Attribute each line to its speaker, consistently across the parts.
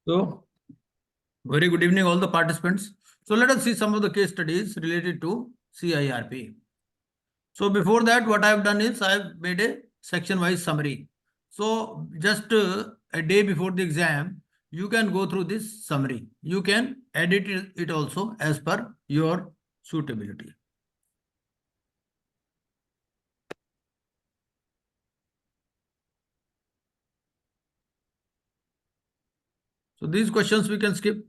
Speaker 1: So, very good evening, all the participants. So, let us see some of the case studies related to CIRP. So, before that, what I have done is I have made a section-wise summary. So, just a day before the exam, you can go through this summary. You can edit it also as per your suitability. So, these questions we can skip.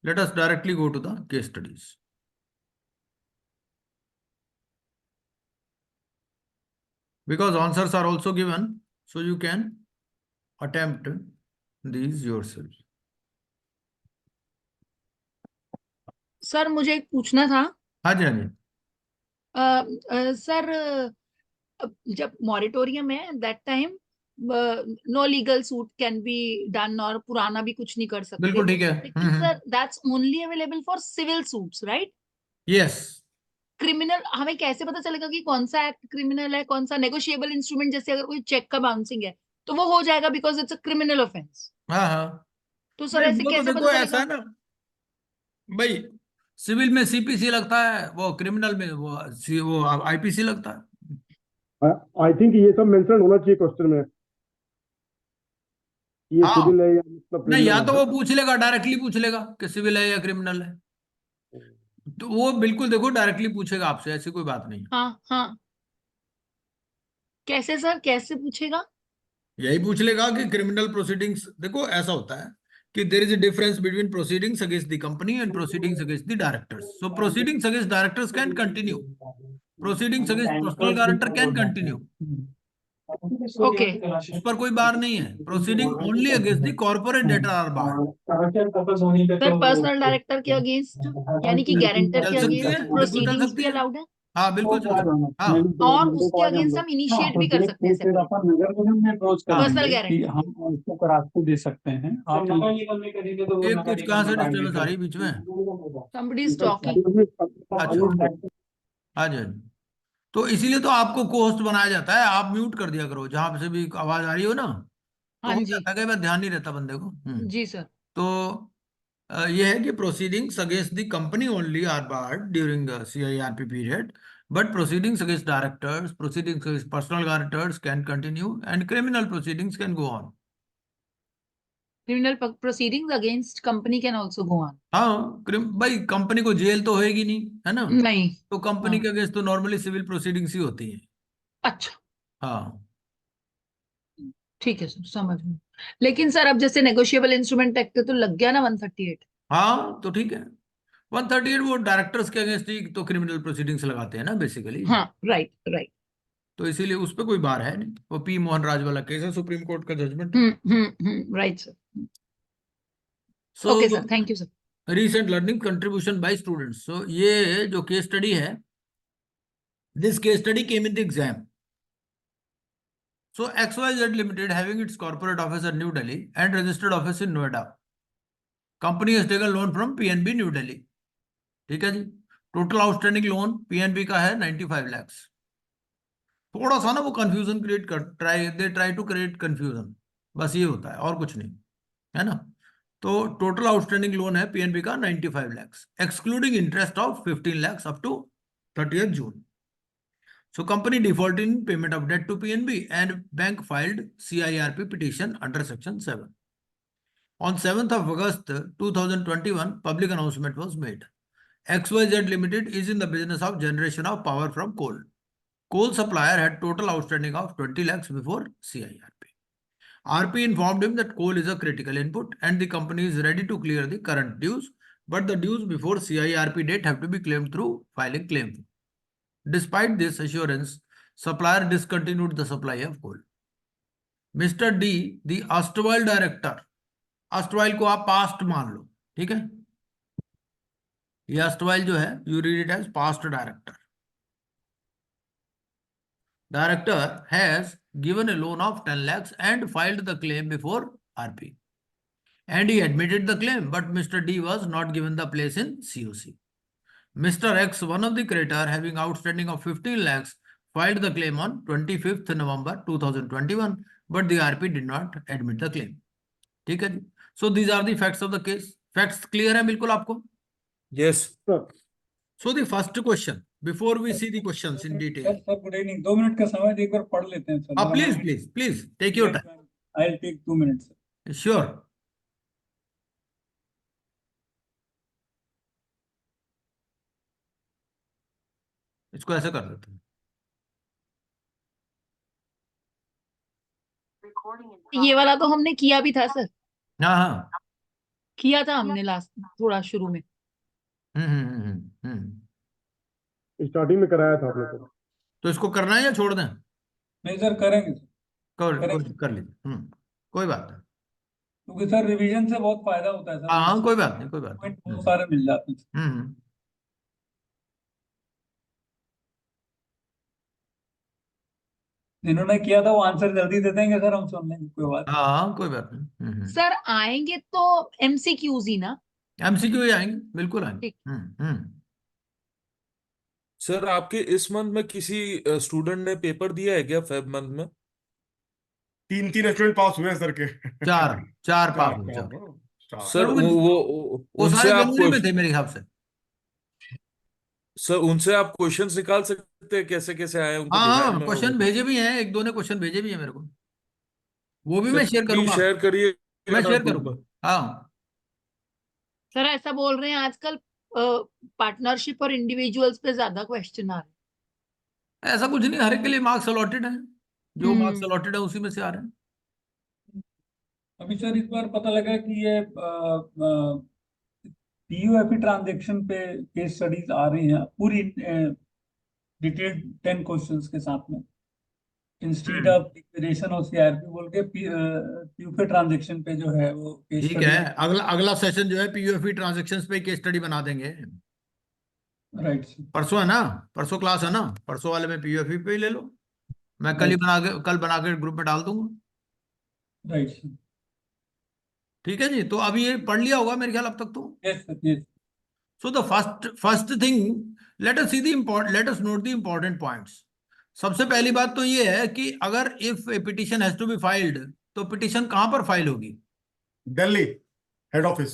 Speaker 1: Let us directly go to the case studies. Because answers are also given, so you can attempt these yourself.
Speaker 2: Sir मुझे एक पूछना था।
Speaker 1: हाँ जी, हाँ जी।
Speaker 2: Sir जब moratorium है that time no legal suit can be done और पुराना भी कुछ नहीं कर सकते।
Speaker 1: बिल्कुल ठीक है।
Speaker 2: लेकिन sir that's only available for civil suits, right?
Speaker 1: Yes.
Speaker 2: Criminal हमें कैसे पता चलेगा कि कौन सा एक्ट क्रिमिनल है, कौन सा नेगोशिएबल इंस्ट्रूमेंट? जैसे अगर कोई चेक का बाउंसिंग है तो वो हो जाएगा because it's a criminal offence.
Speaker 1: हाँ हाँ,
Speaker 2: तो सर ऐसे
Speaker 1: वो तो
Speaker 2: कैसे
Speaker 1: देखो
Speaker 2: पता
Speaker 1: ऐसा है
Speaker 2: चलेगा?
Speaker 1: ना भाई, सिविल में सीपीसी लगता है, वो क्रिमिनल में वो आईपीसी लगता है।
Speaker 3: आई थिंक ये सब मेंशन होना चाहिए क्वेश्चन में, ये
Speaker 1: हाँ,
Speaker 3: सिविल है या मतलब
Speaker 1: नहीं, या
Speaker 3: क्रिमिनल
Speaker 1: तो
Speaker 3: है।
Speaker 1: वो पूछ लेगा, डायरेक्टली पूछ लेगा कि सिविल है या क्रिमिनल है, तो वो बिल्कुल देखो डायरेक्टली पूछेगा आपसे, ऐसी कोई बात नहीं।
Speaker 2: हाँ हाँ, कैसे सर, कैसे पूछेगा?
Speaker 1: यही पूछ लेगा कि क्रिमिनल प्रोसीडिंग्स, देखो ऐसा होता है कि there is a difference between proceedings against the company and proceedings against the directors. So proceedings against directors can continue, proceedings against personal guarantor can continue,
Speaker 2: okay.
Speaker 1: उस पर कोई बार नहीं है. Proceeding only against the corporate debtor are bar.
Speaker 2: Sir personal director के against यानी कि guarantor
Speaker 1: चल
Speaker 2: के
Speaker 1: सकती है,
Speaker 2: अगेंस्ट
Speaker 1: बिल्कुल चल
Speaker 2: प्रोसीडिंग्स
Speaker 1: सकती
Speaker 2: भी
Speaker 1: है.
Speaker 2: अलाउड है?
Speaker 1: हाँ बिल्कुल चल सकती है. हाँ,
Speaker 2: और उसके अगेंस्ट हम इनिशिएट भी कर सकते हैं
Speaker 4: नगर निगम में अप्रोच कर
Speaker 2: पर्सनल
Speaker 4: देंगे कि
Speaker 2: गारंटर।
Speaker 4: हम उसको करार दे सकते हैं। आप
Speaker 1: एक कुछ कहाँ से डिस्टर्बेंस आ रही है बीच में?
Speaker 2: somebody is talking।
Speaker 1: अच्छा, हाँ जी, हाँ जी. तो इसीलिए तो आपको कोस्ट बनाया जाता है, आप म्यूट कर दिया करो जहां से भी आवाज आ रही हो ना, तो
Speaker 2: हाँ
Speaker 1: हो
Speaker 2: जी
Speaker 1: जाता है, कई बार ध्यान नहीं रहता बंदे को.
Speaker 2: जी सर।
Speaker 1: तो यह है कि proceedings against the company only are barred during CIRP period, but proceedings against directors, proceedings against personal guarantors can continue and criminal proceedings can go on.
Speaker 2: Criminal proceedings against company can also go on.
Speaker 1: हाँ, भाई company को jail तो होएगी नहीं, है ना?
Speaker 2: नहीं।
Speaker 1: तो कंपनी
Speaker 2: हाँ।
Speaker 1: के अगेंस्ट तो नॉर्मली सिविल प्रोसीडिंग्स ही होती है.
Speaker 2: अच्छा
Speaker 1: हाँ
Speaker 2: ठीक है सर, समझ में। लेकिन सर अब जैसे नेगोशिएबल इंस्ट्रूमेंट एक्ट तो लग गया ना 138।
Speaker 1: हाँ, तो ठीक है. 138 वो डायरेक्टर्स के अगेंस्ट ही तो क्रिमिनल प्रोसीडिंग्स लगाते हैं ना बेसिकली.
Speaker 2: हाँ राइट राइट।
Speaker 1: तो इसीलिए उस पर कोई बार है नहीं. वो पी मोहन राज वाला केस है, सुप्रीम कोर्ट का जजमेंट है.
Speaker 2: Right sir.
Speaker 1: So
Speaker 2: okay sir, thank you sir.
Speaker 1: recent learning contribution by students. So ये जो केस स्टडी है, this case study came in the exam. So XYZ Limited having its corporate office at New Delhi and registered office in Noida. Company has taken loan from PNB New Delhi. ठीक है जी. Total outstanding loan PNB का है 95 lakhs. थोड़ा सा ना वो confusion create कर try to create confusion, बस ये होता है और कुछ नहीं, है ना? तो टोटल आउटस्टैंडिंग लोन है पीएनबी का 95 lakhs, excluding interest of 15 lakhs up to 30th June. So company defaulted in payment of debt to PNB and bank filed CIRP petition under section 7. On 7th of August 2021, public announcement was made. XYZ Limited is in the business of generation of power from coal. Coal supplier had total outstanding of 20 lakhs before CIRP. RP informed him that coal is a critical input and the company is ready to clear the current dues, but the dues before CIRP date have to be claimed through filing claim. Despite this assurance, supplier discontinued the supply of coal. Mr. D, the erstwhile director, erstwhile को आप past मान लो, ठीक है? ये erstwhile जो है, you read it as past director. Director has given a loan of 10 lakhs and filed the claim before RP. And he admitted the claim, but Mr. D was not given the place in COC. Mr. X, one of the creditor having outstanding of 15 lakhs, filed the claim on 25th November 2021, but the RP did not admit the claim. ठीक है जी। So these are the facts of the case. Facts clear है बिल्कुल आपको?
Speaker 5: Yes
Speaker 3: sir
Speaker 1: so the first question before we see the questions in detail.
Speaker 4: Sir good evening, 2 minute का समय एक बार पढ़ लेते हैं sir.
Speaker 1: Please please please take your time.
Speaker 4: I will take 2 minutes.
Speaker 1: Sure. इसको ऐसे कर देते हैं।
Speaker 2: ये वाला तो हमने किया भी था सर,
Speaker 1: हाँ हाँ।
Speaker 2: किया था हमने लास्ट थोड़ा शुरू में।
Speaker 3: स्टार्टिंग में कराया था आपने तो।
Speaker 1: तो इसको करना है या छोड़ दें?
Speaker 4: नहीं सर, करेंगे सर,
Speaker 1: कर लीजिए। कोई बात नहीं।
Speaker 4: क्योंकि सर रिवीजन से बहुत फायदा होता है सर।
Speaker 1: हाँ हाँ, कोई बात नहीं, कोई बात
Speaker 4: पॉइंट
Speaker 1: नहीं।
Speaker 4: बहुत सारे मिल जाते हैं।
Speaker 1: हम्म।
Speaker 4: जिन्होंने किया था वो आंसर जल्दी दे देंगे सर, हम सुन लेंगे, कोई बात
Speaker 1: हाँ हाँ, कोई बात नहीं।
Speaker 2: सर आएंगे तो एमसीक्यूज ही ना?
Speaker 1: एमसीक्यू ही आएंगे, बिल्कुल आएंगे।
Speaker 2: ठीक।
Speaker 5: सर, आपके इस मंथ में किसी स्टूडेंट ने पेपर दिया है क्या, फेब मंथ में?
Speaker 3: 3 स्टूडेंट पास हुए हैं सर के।
Speaker 1: चार चार
Speaker 3: चार,
Speaker 1: पास हुए,
Speaker 3: चार,
Speaker 1: चार।
Speaker 3: चार।
Speaker 5: सर
Speaker 1: वो
Speaker 5: उनसे
Speaker 1: सारे
Speaker 5: आप
Speaker 1: बेंगलुरु में थे मेरे हिसाब से।
Speaker 5: सर उनसे आप क्वेश्चंस निकाल सकते हैं कैसे कैसे आए उनको
Speaker 1: हाँ
Speaker 5: बिहार
Speaker 1: हाँ,
Speaker 5: में
Speaker 1: क्वेश्चन भेजे भी हैं, एक दो ने क्वेश्चन भेजे भी हैं मेरे को। वो भी
Speaker 5: सर
Speaker 1: मैं शेयर
Speaker 5: प्लीज
Speaker 1: करूंगा।
Speaker 5: शेयर करिए
Speaker 1: मैं शेयर
Speaker 5: ग्रुप
Speaker 1: करूंगा।
Speaker 5: में।
Speaker 1: हाँ।
Speaker 2: सर ऐसा बोल रहे हैं आजकल पार्टनरशिप और इंडिविजुअल्स पे ज्यादा क्वेश्चन आ रहे
Speaker 1: ऐसा कुछ नहीं, हर एक के लिए मार्क्स अलॉटेड है। जो मार्क्स
Speaker 2: हम्म।
Speaker 1: अलॉटेड है उसी में से आ रहे हैं।
Speaker 4: अभी सर इस बार पता लगा कि ये पीयूएफई ट्रांजैक्शन पे केस स्टडीज आ रही हैं पूरी डिटेल्ड 10 क्वेश्चंस के साथ में, इंस्टीड ऑफ डिक्लेरेशन और सीआरपी बोल के पीयूएफई ट्रांजैक्शन पे जो है वो केस
Speaker 1: ठीक है,
Speaker 4: स्टडी।
Speaker 1: अगला अगला सेशन जो है पीयूएफई ट्रांजैक्शंस पे केस स्टडी बना देंगे।
Speaker 4: Right sir.
Speaker 1: परसों है ना? परसों क्लास है ना? परसों वाले में पीयूएफई पे ही ले लो। मैं
Speaker 4: Right.
Speaker 1: कल बना के ग्रुप में डाल दूंगा।
Speaker 4: Right sir.
Speaker 1: ठीक है जी। तो अभी ये पढ़ लिया होगा मेरे ख्याल अब तक तो।
Speaker 4: Yes sir, yes.
Speaker 1: So the first thing, let us note the important points. सबसे पहली बात तो ये है कि अगर if a petition has to be filed, तो पिटिशन कहां पर फाइल होगी?
Speaker 3: Delhi head office.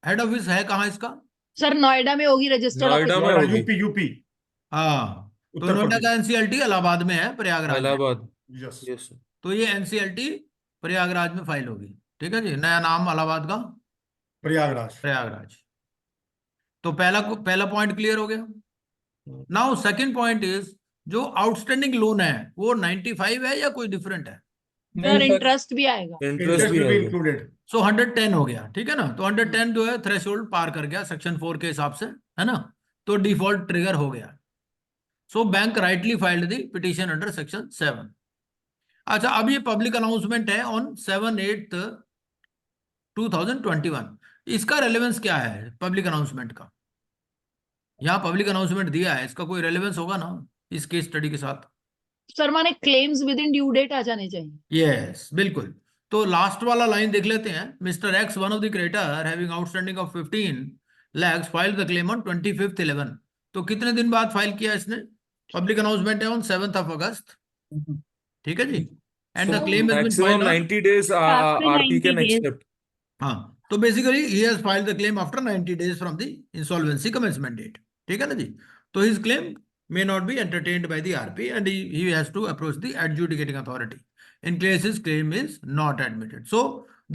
Speaker 1: Head office है कहाँ इसका?
Speaker 2: सर नोएडा में होगी रजिस्टर्ड
Speaker 5: नोएडा
Speaker 2: ऑफिस।
Speaker 5: में
Speaker 3: नोएडा,
Speaker 5: होगी।
Speaker 3: यूपी यूपी
Speaker 1: हाँ। तो
Speaker 3: उत्तर
Speaker 1: नोएडा
Speaker 3: प्रदेश।
Speaker 1: का एनसीएलटी इलाहाबाद में है, प्रयागराज में।
Speaker 5: इलाहाबाद।
Speaker 3: यस।
Speaker 5: Yes sir.
Speaker 1: तो ये एनसीएलटी प्रयागराज में फाइल होगी। ठीक है जी, नया नाम इलाहाबाद का
Speaker 3: प्रयागराज।
Speaker 1: प्रयागराज। तो पहला पॉइंट क्लियर हो गया। नाउ सेकंड पॉइंट इज, जो आउटस्टैंडिंग लोन है वो 95 है या कोई डिफरेंट है?
Speaker 2: सर
Speaker 4: नहीं सर,
Speaker 2: इंटरेस्ट भी आएगा।
Speaker 5: इंटरेस्ट
Speaker 3: इंटरेस्ट
Speaker 5: भी
Speaker 3: विल बी
Speaker 5: आएगा।
Speaker 3: इंक्लूडेड।
Speaker 1: सो 110 हो गया। ठीक है ना? तो 110 जो है थ्रेशोल्ड पार कर गया सेक्शन 4 के हिसाब से, है ना? तो डिफॉल्ट ट्रिगर हो गया। So bank rightly filed the petition under section 7। अच्छा, अब ये पब्लिक अनाउंसमेंट है ऑन 7/8/2021। इसका रेलेवेंस क्या है पब्लिक अनाउंसमेंट का? यहाँ पब्लिक अनाउंसमेंट दिया है, इसका कोई रेलेवेंस होगा ना इस केस स्टडी के साथ?
Speaker 2: सर माने claims within due date आ जाने चाहिए।
Speaker 1: यस, बिल्कुल। तो लास्ट वाला लाइन देख लेते हैं। Mister X, one of the creditor having outstanding of 15 lakhs filed the claim on 25/11। तो कितने दिन बाद फाइल किया इसने? पब्लिक अनाउंसमेंट है ऑन 7th of August। ठीक है जी। And the claim has been
Speaker 5: maximum
Speaker 1: filed on,
Speaker 5: 90 days
Speaker 2: After
Speaker 5: RP
Speaker 2: 90
Speaker 5: can
Speaker 2: days.
Speaker 5: Except.
Speaker 1: हाँ, तो basically he has filed the claim after 90 days from the insolvency commencement date. ठीक है ना जी? तो his claim may not be entertained by the RP and he has to approach the adjudicating authority in case his claim is not admitted. So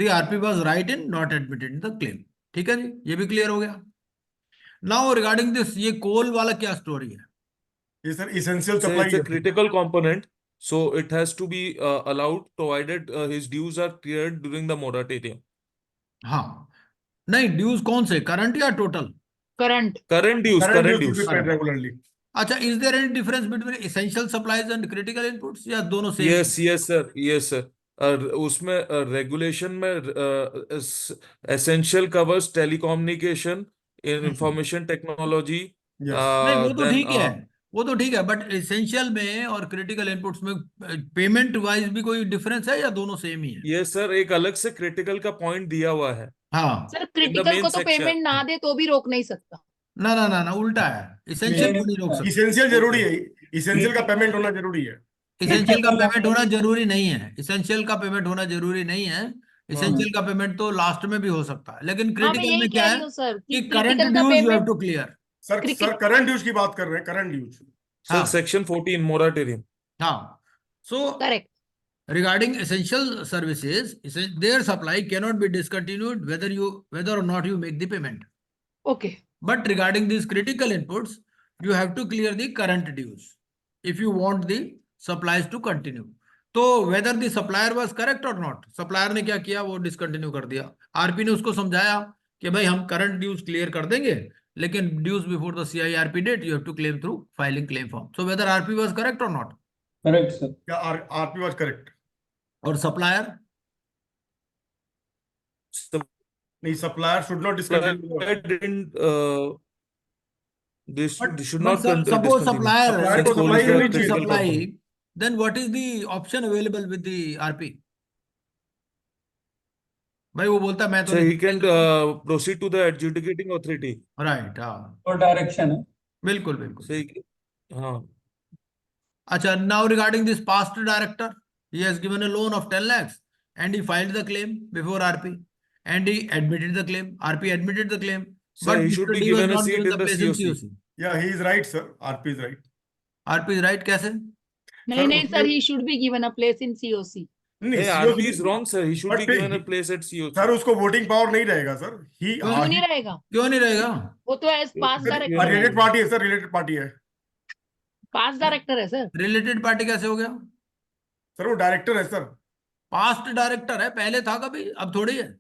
Speaker 1: the RP was right in not admitting the claim. ठीक है जी, ये भी clear हो गया। Now regarding this, ये कोल वाला क्या story है?
Speaker 3: ये sir essential
Speaker 5: So it's a
Speaker 3: supply.
Speaker 5: critical component, so it has to be allowed provided his dues are cleared during the moratorium.
Speaker 1: हाँ, नहीं, ड्यूज कौन से, करंट या total?
Speaker 2: Current.
Speaker 5: Current dues,
Speaker 3: current
Speaker 5: current
Speaker 3: dues
Speaker 5: dues.
Speaker 3: Be paid regularly.
Speaker 1: अच्छा, is there any difference between essential supplies and critical inputs, या दोनों same?
Speaker 5: Yes, yes sir, yes sir. उसमें regulation में essential covers telecommunication, information technology,
Speaker 1: नहीं, वो तो
Speaker 5: then
Speaker 1: ठीक है, वो तो ठीक है, बट एसेंशियल में और क्रिटिकल इनपुट्स में पेमेंट वाइज भी कोई डिफरेंस है या दोनों सेम ही है?
Speaker 5: ये सर एक अलग से क्रिटिकल का पॉइंट दिया हुआ है
Speaker 1: हाँ।
Speaker 2: Sir
Speaker 5: in the
Speaker 2: critical
Speaker 5: main
Speaker 2: को तो पेमेंट
Speaker 5: सेक्शन।
Speaker 2: ना दे तो भी रोक नहीं सकता।
Speaker 1: ना ना ना ना, उल्टा है, एसेंशियल को नहीं रोक सकते।
Speaker 3: इसेंशियल जरूरी है, इसेंशियल का पेमेंट होना जरूरी है।
Speaker 1: एसेंशियल का पेमेंट होना जरूरी नहीं है, एसेंशियल का पेमेंट होना जरूरी नहीं है। इसेंशियल का पेमेंट तो लास्ट में भी हो सकता है, लेकिन
Speaker 2: हाँ, मैं
Speaker 1: क्रिटिकल
Speaker 2: यही
Speaker 1: में क्या
Speaker 2: कह
Speaker 1: है
Speaker 2: रही हूँ सर
Speaker 1: कि
Speaker 2: कि
Speaker 1: करंट
Speaker 2: क्रिटिकल का
Speaker 1: dues you have
Speaker 2: payment
Speaker 1: to clear.
Speaker 3: Sir current dues की बात कर रहे हैं, करंट ड्यूज।
Speaker 5: Sir,
Speaker 1: हाँ
Speaker 5: section 14 moratorium.
Speaker 1: हाँ, so
Speaker 2: correct.
Speaker 1: regarding essential services, their supply cannot be discontinued whether or not you make the payment.
Speaker 2: Okay,
Speaker 1: But regarding these critical inputs, you have to clear the current dues if you want the supplies to continue. तो whether the supplier was correct or not, supplier ने क्या किया, वो discontinue कर दिया। RP ने उसको समझाया कि भाई हम current dues clear कर देंगे, लेकिन dues before the CIRP date you have to claim through filing claim form. So whether RP was correct or not,
Speaker 4: correct sir.
Speaker 3: या आरपी वाज करेक्ट?
Speaker 1: और supplier
Speaker 3: नहीं, supplier should not discontinue.
Speaker 5: Supplier didn't, they should
Speaker 1: but
Speaker 5: not
Speaker 1: suppose
Speaker 5: discontinue.
Speaker 1: supplier
Speaker 3: Supplier
Speaker 5: Since
Speaker 3: को
Speaker 5: coal
Speaker 3: supply
Speaker 5: is
Speaker 3: करनी
Speaker 5: the
Speaker 1: failed to
Speaker 3: चाहिए।
Speaker 5: critical
Speaker 1: supply,
Speaker 5: component.
Speaker 1: then what is the option available with the RP? भाई वो बोलता मैं तो
Speaker 5: So
Speaker 1: नहीं,
Speaker 5: he can proceed to the adjudicating authority.
Speaker 1: Right, हाँ
Speaker 4: और डायरेक्शन है।
Speaker 1: बिल्कुल बिल्कुल।
Speaker 5: So हाँ,
Speaker 1: अच्छा, now regarding this past director, he has given a loan of 10 lakhs and he filed the claim before RP and he admitted the claim. RP admitted the claim,
Speaker 5: so
Speaker 1: but
Speaker 5: he should
Speaker 1: Mr.
Speaker 5: be
Speaker 1: D was
Speaker 5: given a
Speaker 1: not
Speaker 5: seat
Speaker 1: given the
Speaker 5: in the
Speaker 1: place in
Speaker 5: COC.
Speaker 1: COC.
Speaker 3: या he is right sir, RP is right.
Speaker 1: RP is right कैसे?
Speaker 2: नहीं नहीं
Speaker 3: उसने-
Speaker 2: sir, he should be given a place in COC.
Speaker 3: नहीं,
Speaker 5: Hey,
Speaker 3: COC
Speaker 5: RP is wrong, sir. He should
Speaker 3: But
Speaker 5: be given a
Speaker 3: he-
Speaker 5: place at COC.
Speaker 3: Sir उसको voting power नहीं रहेगा sir. ही
Speaker 2: क्यों नहीं रहेगा?
Speaker 1: क्यों नहीं रहेगा?
Speaker 2: वो तो एज पास
Speaker 5: Sir,
Speaker 2: डायरेक्टर है,
Speaker 3: रिलेटेड पार्टी है सर, रिलेटेड पार्टी है
Speaker 2: पास डायरेक्टर है सर।
Speaker 1: रिलेटेड पार्टी कैसे हो गया?
Speaker 3: सर, वो डायरेक्टर है सर।
Speaker 1: पास्ट डायरेक्टर है, पहले था कभी, अब थोड़ी है।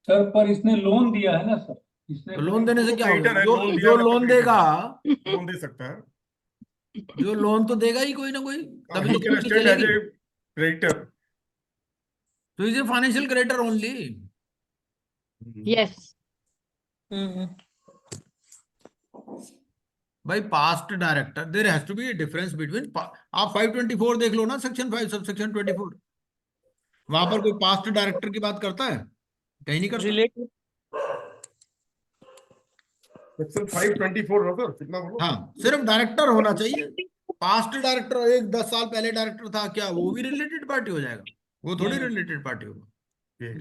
Speaker 4: सर पर इसने लोन दिया है ना सर, इसने
Speaker 1: तो लोन देने से
Speaker 3: वो
Speaker 1: क्या हो
Speaker 3: क्रेडिटर
Speaker 1: गया?
Speaker 3: है,
Speaker 1: जो
Speaker 3: लोन दिया
Speaker 1: जो
Speaker 3: मतलब
Speaker 1: लोन
Speaker 3: क्रेडिटर
Speaker 1: देगा,
Speaker 3: लोन दे सकता है।
Speaker 1: जो लोन तो देगा ही कोई ना कोई, तभी
Speaker 3: ही
Speaker 1: तो
Speaker 3: कैन
Speaker 1: कंपनी
Speaker 3: स्टेट एज
Speaker 1: चलेगी।
Speaker 3: A creditor.
Speaker 1: तो is a financial creditor only.
Speaker 2: Yes,
Speaker 1: भाई past director, there has to be difference between, आप 524 देख लो ना, सेक्शन 5 सब सेक्शन 24, वहां पर कोई पास्ट डायरेक्टर की बात करता है? कहीं नहीं करता।
Speaker 6: रिलेटेड
Speaker 3: सेक्शन 524 हो सर, कितना बोलो?
Speaker 1: हाँ, सिर्फ डायरेक्टर होना चाहिए। पास्ट डायरेक्टर एक 10 साल पहले डायरेक्टर था, क्या वो भी रिलेटेड पार्टी हो जाएगा? वो थोड़ी
Speaker 4: नहीं।
Speaker 1: रिलेटेड पार्टी होगा।
Speaker 3: ये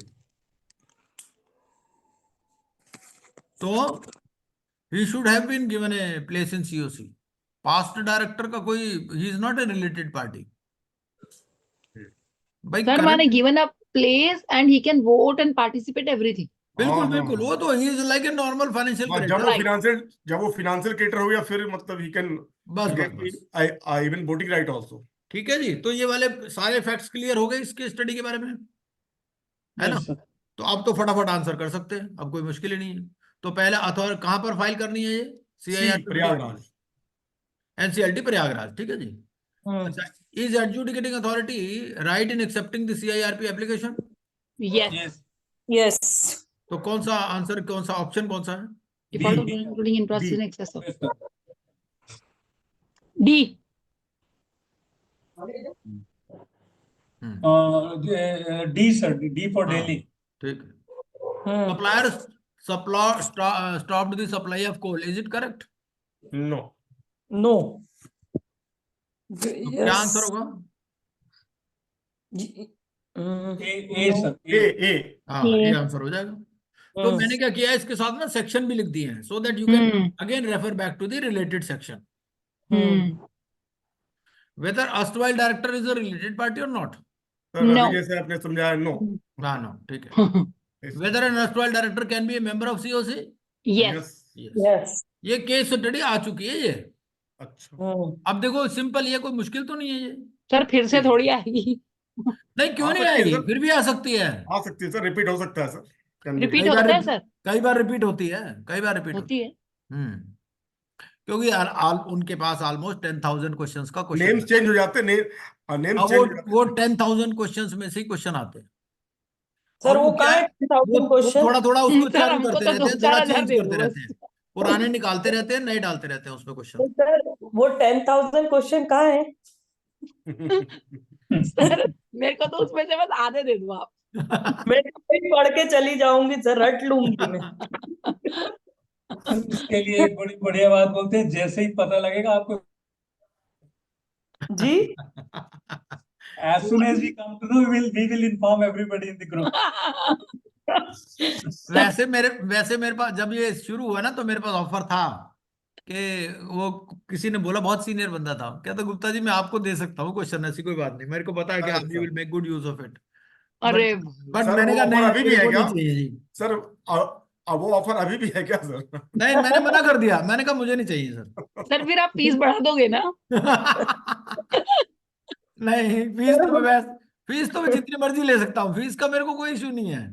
Speaker 1: तो he should have been given a place in COC. Past director का कोई, he is not a related party. भाई
Speaker 2: सर मैंने
Speaker 1: current-
Speaker 2: given a place and he can vote and participate everything.
Speaker 1: बिल्कुल
Speaker 3: हाँ,
Speaker 1: बिल्कुल,
Speaker 3: हाँ।
Speaker 1: वो तो he is like a normal financial
Speaker 3: हाँ,
Speaker 1: creditor.
Speaker 3: जब वो फाइनेंशियल क्रेडिटर हो गया, फिर मतलब ही कैन
Speaker 1: बस बस बस,
Speaker 3: इवन वोटिंग राइट आल्सो।
Speaker 1: ठीक है जी। तो ये वाले सारे फैक्ट्स क्लियर हो गए इसके स्टडी के बारे में, है ना?
Speaker 4: Yes sir.
Speaker 1: तो अब तो फटाफट आंसर कर सकते हैं, अब कोई मुश्किल ही नहीं है। तो पहले अथवा कहाँ पर फाइल करनी है ये? CIRP
Speaker 3: प्रयागराज।
Speaker 1: NCLT प्रयागराज, ठीक है जी। अच्छा, is adjudicating authority right in accepting the CIRP application?
Speaker 2: Yes,
Speaker 4: yes
Speaker 6: yes
Speaker 1: तो कौन सा आंसर, कौन सा ऑप्शन कौन सा है?
Speaker 2: Default including in process in excess of
Speaker 4: yes sir.
Speaker 2: D.
Speaker 4: D sir, D for
Speaker 1: हाँ,
Speaker 4: दिल्ली।
Speaker 1: ठीक है। Supplier stopped the supply of coal, is it correct?
Speaker 3: No,
Speaker 6: no
Speaker 1: तो क्या आंसर होगा?
Speaker 4: ए सर,
Speaker 3: ए
Speaker 1: हाँ, ये आंसर हो जाएगा। तो मैंने क्या किया, इसके साथ ना सेक्शन भी लिख दिए हैं, so that you can again refer back to the related section, whether erstwhile director is a related party or not.
Speaker 3: Sir,
Speaker 2: No.
Speaker 3: अभी जैसे आपने समझाया, नो।
Speaker 1: हाँ, नो, ठीक है। Whether an erstwhile director can be a member of COC?
Speaker 2: Yes,
Speaker 1: Yes.
Speaker 6: Yes
Speaker 1: ये case study आ चुकी है ये।
Speaker 3: अच्छा,
Speaker 1: अब देखो सिंपल, ये कोई मुश्किल तो नहीं है ये।
Speaker 2: सर फिर से थोड़ी आएगी।
Speaker 1: नहीं, क्यों
Speaker 3: आ
Speaker 1: नहीं
Speaker 3: सकती है
Speaker 1: आएगी,
Speaker 3: सर।
Speaker 1: फिर भी आ सकती है।
Speaker 3: आ सकती है सर, रिपीट हो सकता है सर। Can be-
Speaker 2: रिपीट
Speaker 1: कई बार
Speaker 2: होता है सर,
Speaker 1: कई बार रिपीट होती है, कई बार रिपीट
Speaker 2: होती है।
Speaker 1: क्योंकि उनके पास ऑलमोस्ट 10,000 क्वेश्चंस का
Speaker 3: नेम्स
Speaker 1: क्वेश्चन,
Speaker 3: चेंज हो जाते, नेम्स
Speaker 1: अब
Speaker 3: चेंज हो जाते।
Speaker 1: वो 10,000 क्वेश्चंस में से ही क्वेश्चन आते हैं।
Speaker 6: सर
Speaker 1: और
Speaker 6: वो
Speaker 1: क्या
Speaker 6: कहाँ
Speaker 1: है,
Speaker 6: है 1000 क्वेश्चन?
Speaker 1: थोड़ा थोड़ा उसको
Speaker 2: सर
Speaker 1: चालू
Speaker 2: हमको
Speaker 1: करते
Speaker 2: तो
Speaker 1: रहते हैं,
Speaker 2: 2-4
Speaker 1: थोड़ा
Speaker 2: हजार
Speaker 1: चेंज
Speaker 2: दे
Speaker 1: करते
Speaker 2: दो
Speaker 1: रहते हैं,
Speaker 2: बस।
Speaker 1: पुराने निकालते रहते हैं, नए डालते रहते हैं उसमें क्वेश्चन।
Speaker 6: सर वो 10,000 क्वेश्चन कहाँ है?
Speaker 2: सर मेरे को तो उसमें से बस आधे दे दो आप।
Speaker 6: मैं पढ़ के चली जाऊंगी सर, रट लूंगी मैं।
Speaker 4: सर इसके लिए एक बड़ी बढ़िया बात बोलते हैं, जैसे ही पता लगेगा आपको।
Speaker 6: जी
Speaker 4: As soon as we come to know, we will inform everybody in the group.
Speaker 1: वैसे मेरे पास जब ये शुरू हुआ ना तो मेरे पास ऑफर था कि वो किसी ने बोला, बहुत सीनियर बंदा था, कहता गुप्ता जी मैं आपको दे सकता हूँ क्वेश्चन, ऐसी कोई बात नहीं, मेरे को पता है कि आप
Speaker 3: अच्छा।
Speaker 1: You will make good use of it.
Speaker 2: अरे
Speaker 1: बट
Speaker 3: सर,
Speaker 1: मैंने
Speaker 3: वो
Speaker 1: कहा
Speaker 3: ऑफर
Speaker 1: नहीं,
Speaker 3: अभी भी
Speaker 1: मेरे
Speaker 3: है
Speaker 1: को नहीं
Speaker 3: क्या?
Speaker 1: चाहिए जी।
Speaker 3: सर वो ऑफर अभी भी है क्या सर?
Speaker 1: नहीं, मैंने मना कर दिया, मैंने कहा मुझे नहीं चाहिए सर।
Speaker 2: सर फिर आप फीस बढ़ा दोगे ना?
Speaker 1: नहीं, फीस तो मैं जितनी मर्जी ले सकता हूँ, फीस का मेरे को कोई इशू नहीं है।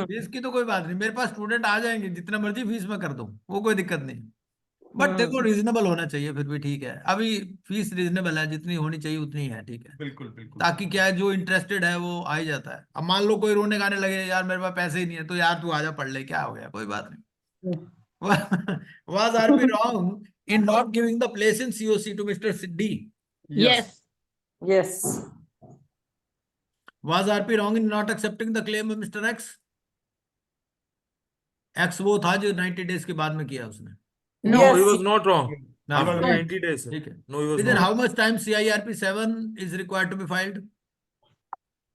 Speaker 1: फीस की तो कोई बात नहीं, मेरे पास स्टूडेंट आ जाएंगे, जितना मर्जी फीस में कर दूं, वो कोई दिक्कत नहीं। बट देखो रीजनेबल होना चाहिए, फिर भी ठीक है, अभी फीस रीजनेबल है, जितनी होनी चाहिए उतनी है, ठीक है।
Speaker 3: बिल्कुल बिल्कुल।
Speaker 1: ताकि क्या है, जो इंटरेस्टेड है वो आ ही जाता है। अब मान लो कोई रोने गाने लगे, यार मेरे पास पैसे ही नहीं है, तो यार तू आजा पढ़ ले, क्या हो गया, कोई बात नहीं। Was RP wrong in not giving the place in COC to Mr. D?
Speaker 2: Yes
Speaker 6: Yes.
Speaker 1: Was RP wrong in not accepting the claim of Mr. X? X वो था जो 90 डेज के बाद में किया उसने।
Speaker 5: No,
Speaker 6: Yes.
Speaker 5: he was not wrong.
Speaker 1: No.
Speaker 5: After
Speaker 3: No.
Speaker 5: 90 days.
Speaker 1: ठीक है।
Speaker 5: No, he was
Speaker 1: Within
Speaker 5: not.
Speaker 1: how much time CIRP 7 is required to be filed?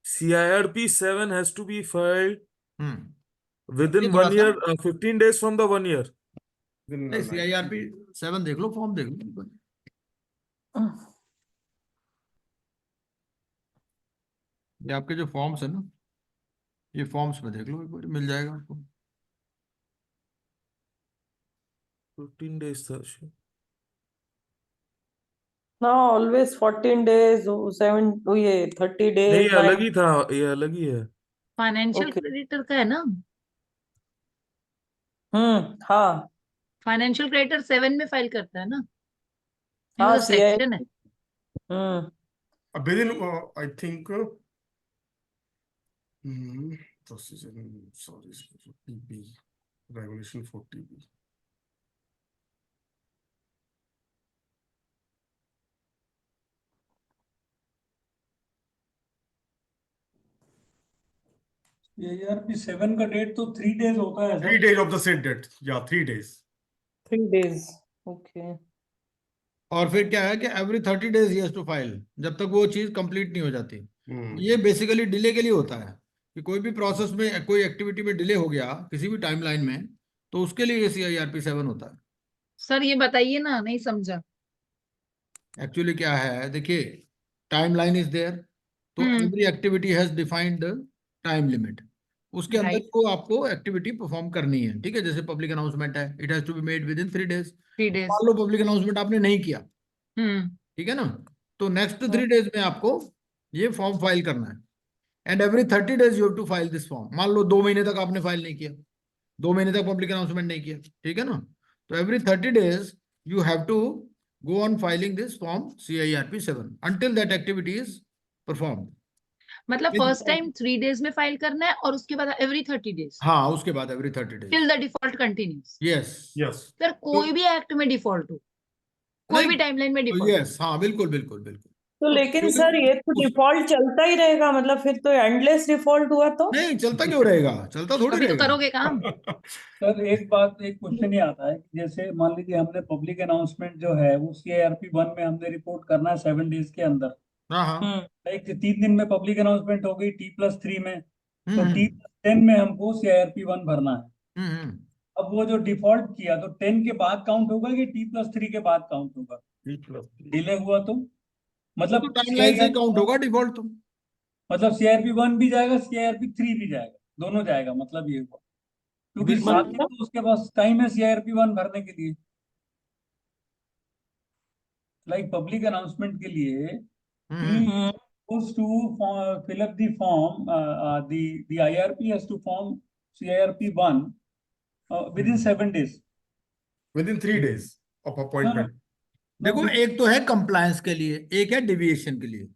Speaker 5: CIRP 7 has to be filed
Speaker 1: hmm
Speaker 5: within
Speaker 1: ये थोड़ा
Speaker 5: 1
Speaker 1: सा-
Speaker 5: year, 15 days from the 1 year.
Speaker 1: नहीं, CIRP 7 देख लो, form देख लो, ये आपके जो फॉर्म्स है ना, ये फॉर्म्स में देख लो एक बार, मिल जाएगा आपको।
Speaker 5: 15 days था शायद।
Speaker 6: No, always 14 days, 30
Speaker 5: नहीं,
Speaker 6: days,
Speaker 5: ये अलग ही था, ये अलग ही है।
Speaker 2: Financial
Speaker 6: Okay.
Speaker 2: क्रेडिटर का है ना?
Speaker 6: हाँ
Speaker 2: फाइनेंशियल क्रेडिटर 7 में फाइल करता है ना? ये
Speaker 6: हाँ
Speaker 2: तो सेक्शन है।
Speaker 3: within I think sorry, 40B, regulation 40B.
Speaker 4: ARP 7 का डेट तो 3 days होता है
Speaker 3: 3 days of the said date. Yeah, 3 days.
Speaker 6: 3 days. Okay.
Speaker 1: और फिर क्या है कि every 30 days he has to file, जब तक वो चीज कंप्लीट नहीं हो जाती।
Speaker 3: हम्म।
Speaker 1: ये बेसिकली डिले के लिए होता है, कि कोई भी प्रोसेस में, कोई एक्टिविटी में डिले हो गया किसी भी टाइमलाइन में, तो उसके लिए CIRP 7 होता है।
Speaker 2: सर ये बताइए ना, नहीं समझा।
Speaker 1: एक्चुअली क्या है, देखिए, टाइमलाइन इज देयर, तो every activity has defined time limit, उसके अंदर
Speaker 2: Right.
Speaker 1: को आपको एक्टिविटी परफॉर्म करनी है, ठीक है। जैसे पब्लिक अनाउंसमेंट है, it has to be made within 3 days.
Speaker 2: 3 days.
Speaker 1: मान लो पब्लिक अनाउंसमेंट आपने नहीं किया,
Speaker 2: हम्म
Speaker 1: ठीक है ना, तो नेक्स्ट 3 डेज में आपको ये फॉर्म फाइल करना है, and every 30 days you have to file this form. मान लो 2 महीने तक आपने फाइल नहीं किया, 2 महीने तक पब्लिक अनाउंसमेंट नहीं किया, ठीक है ना, तो every 30 days you have to go on filing this form CIRP 7 until that activity is performed.
Speaker 2: मतलब फर्स्ट टाइम 3 days में फाइल करना है और उसके बाद एवरी 30 days
Speaker 1: हाँ, उसके बाद every 30 days.
Speaker 2: Till the default continuous.
Speaker 1: Yes.
Speaker 3: Yes.
Speaker 2: Sir कोई भी एक्ट में डिफॉल्ट हो, कोई भी टाइमलाइन में डिफॉल्ट।
Speaker 1: Yes, हाँ, बिल्कुल बिल्कुल बिल्कुल।
Speaker 6: तो लेकिन
Speaker 1: क्योंकि
Speaker 6: सर ये तो
Speaker 1: उस-
Speaker 6: डिफॉल्ट चलता ही रहेगा, मतलब फिर तो एंडलेस डिफॉल्ट हुआ तो।
Speaker 1: नहीं, चलता क्यों रहेगा, चलता थोड़ी
Speaker 2: अभी तो
Speaker 1: रहेगा।
Speaker 2: करोगे काम।
Speaker 4: सर एक क्वेश्चन ये आता है कि जैसे मान लीजिए हमने पब्लिक अनाउंसमेंट जो है वो CIRP 1 में हमने रिपोर्ट करना है 7 days के अंदर।
Speaker 1: हाँ हाँ।
Speaker 4: एक 3 दिन में पब्लिक अनाउंसमेंट हो गई T+3 में, तो
Speaker 1: हम्म
Speaker 4: T+10 में हमको CIRP 1 भरना है।
Speaker 1: हम्म।
Speaker 4: अब वो जो डिफॉल्ट किया तो 10 के बाद काउंट होगा कि T+3 के बाद काउंट होगा? डिले हुआ तो मतलब
Speaker 1: तो टाइमलाइन से
Speaker 4: CIRP
Speaker 1: काउंट होगा डिफॉल्ट तो।
Speaker 4: मतलब CIRP 1 भी जाएगा, CIRP 3 भी जाएगा, दोनों जाएगा, मतलब ये हुआ क्योंकि
Speaker 1: बिल्कुल।
Speaker 4: 7 दिन तो उसके पास टाइम है CIRP 1 भरने के लिए। लाइक पब्लिक अनाउंसमेंट के लिए he goes to fill up the form, the IRP has to form CIRP 1 within 7 days.
Speaker 3: Within 3 days of appointment.
Speaker 1: देखो, एक तो है कंप्लायंस के लिए, एक है डिविएशन के लिए।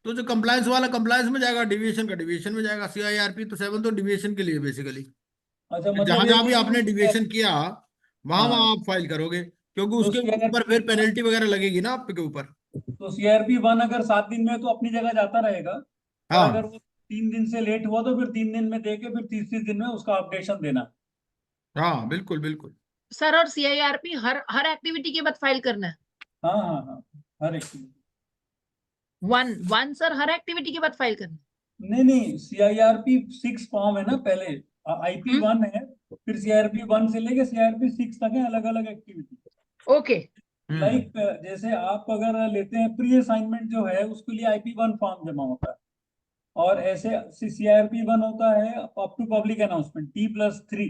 Speaker 1: तो जो कंप्लायंस वाला कंप्लायंस में जाएगा, डिविएशन का डिविएशन में जाएगा। CIRP तो 7 तो डिविएशन के लिए बेसिकली।
Speaker 4: अच्छा
Speaker 1: जहां
Speaker 4: मतलब
Speaker 1: जहां भी आपने डिविएशन किया, वहां वहां
Speaker 4: हाँ।
Speaker 1: आप फाइल करोगे, क्योंकि
Speaker 4: तो
Speaker 1: उसके
Speaker 4: CIRP
Speaker 1: ऊपर फिर पेनल्टी वगैरह लगेगी ना आपके ऊपर।
Speaker 4: तो CIRP 1 अगर 7 दिन में है तो अपनी जगह जाता रहेगा, और
Speaker 1: हाँ
Speaker 4: अगर वो 3 दिन से लेट हुआ तो फिर 3 दिन में देके फिर तीसरे दिन में उसका अपडेशन देना।
Speaker 1: हाँ, बिल्कुल बिल्कुल।
Speaker 2: सर और CIRP हर हर एक्टिविटी के बाद फाइल करना है।
Speaker 4: हाँ हाँ हाँ, हर एक चीज।
Speaker 2: वन सर हर एक्टिविटी के बाद फाइल करना।
Speaker 4: नहीं, CIRP 6 फॉर्म है ना, पहले IP 1 है, फिर CIRP 1 से लेके CIRP 6 तक है, अलग अलग एक्टिविटी।
Speaker 2: ओके
Speaker 4: लाइक जैसे आप अगर लेते हैं प्री असाइनमेंट जो है, उसके लिए IP 1 फॉर्म जमा होता है, और ऐसे CIRP 1 होता है up to public announcement T+3,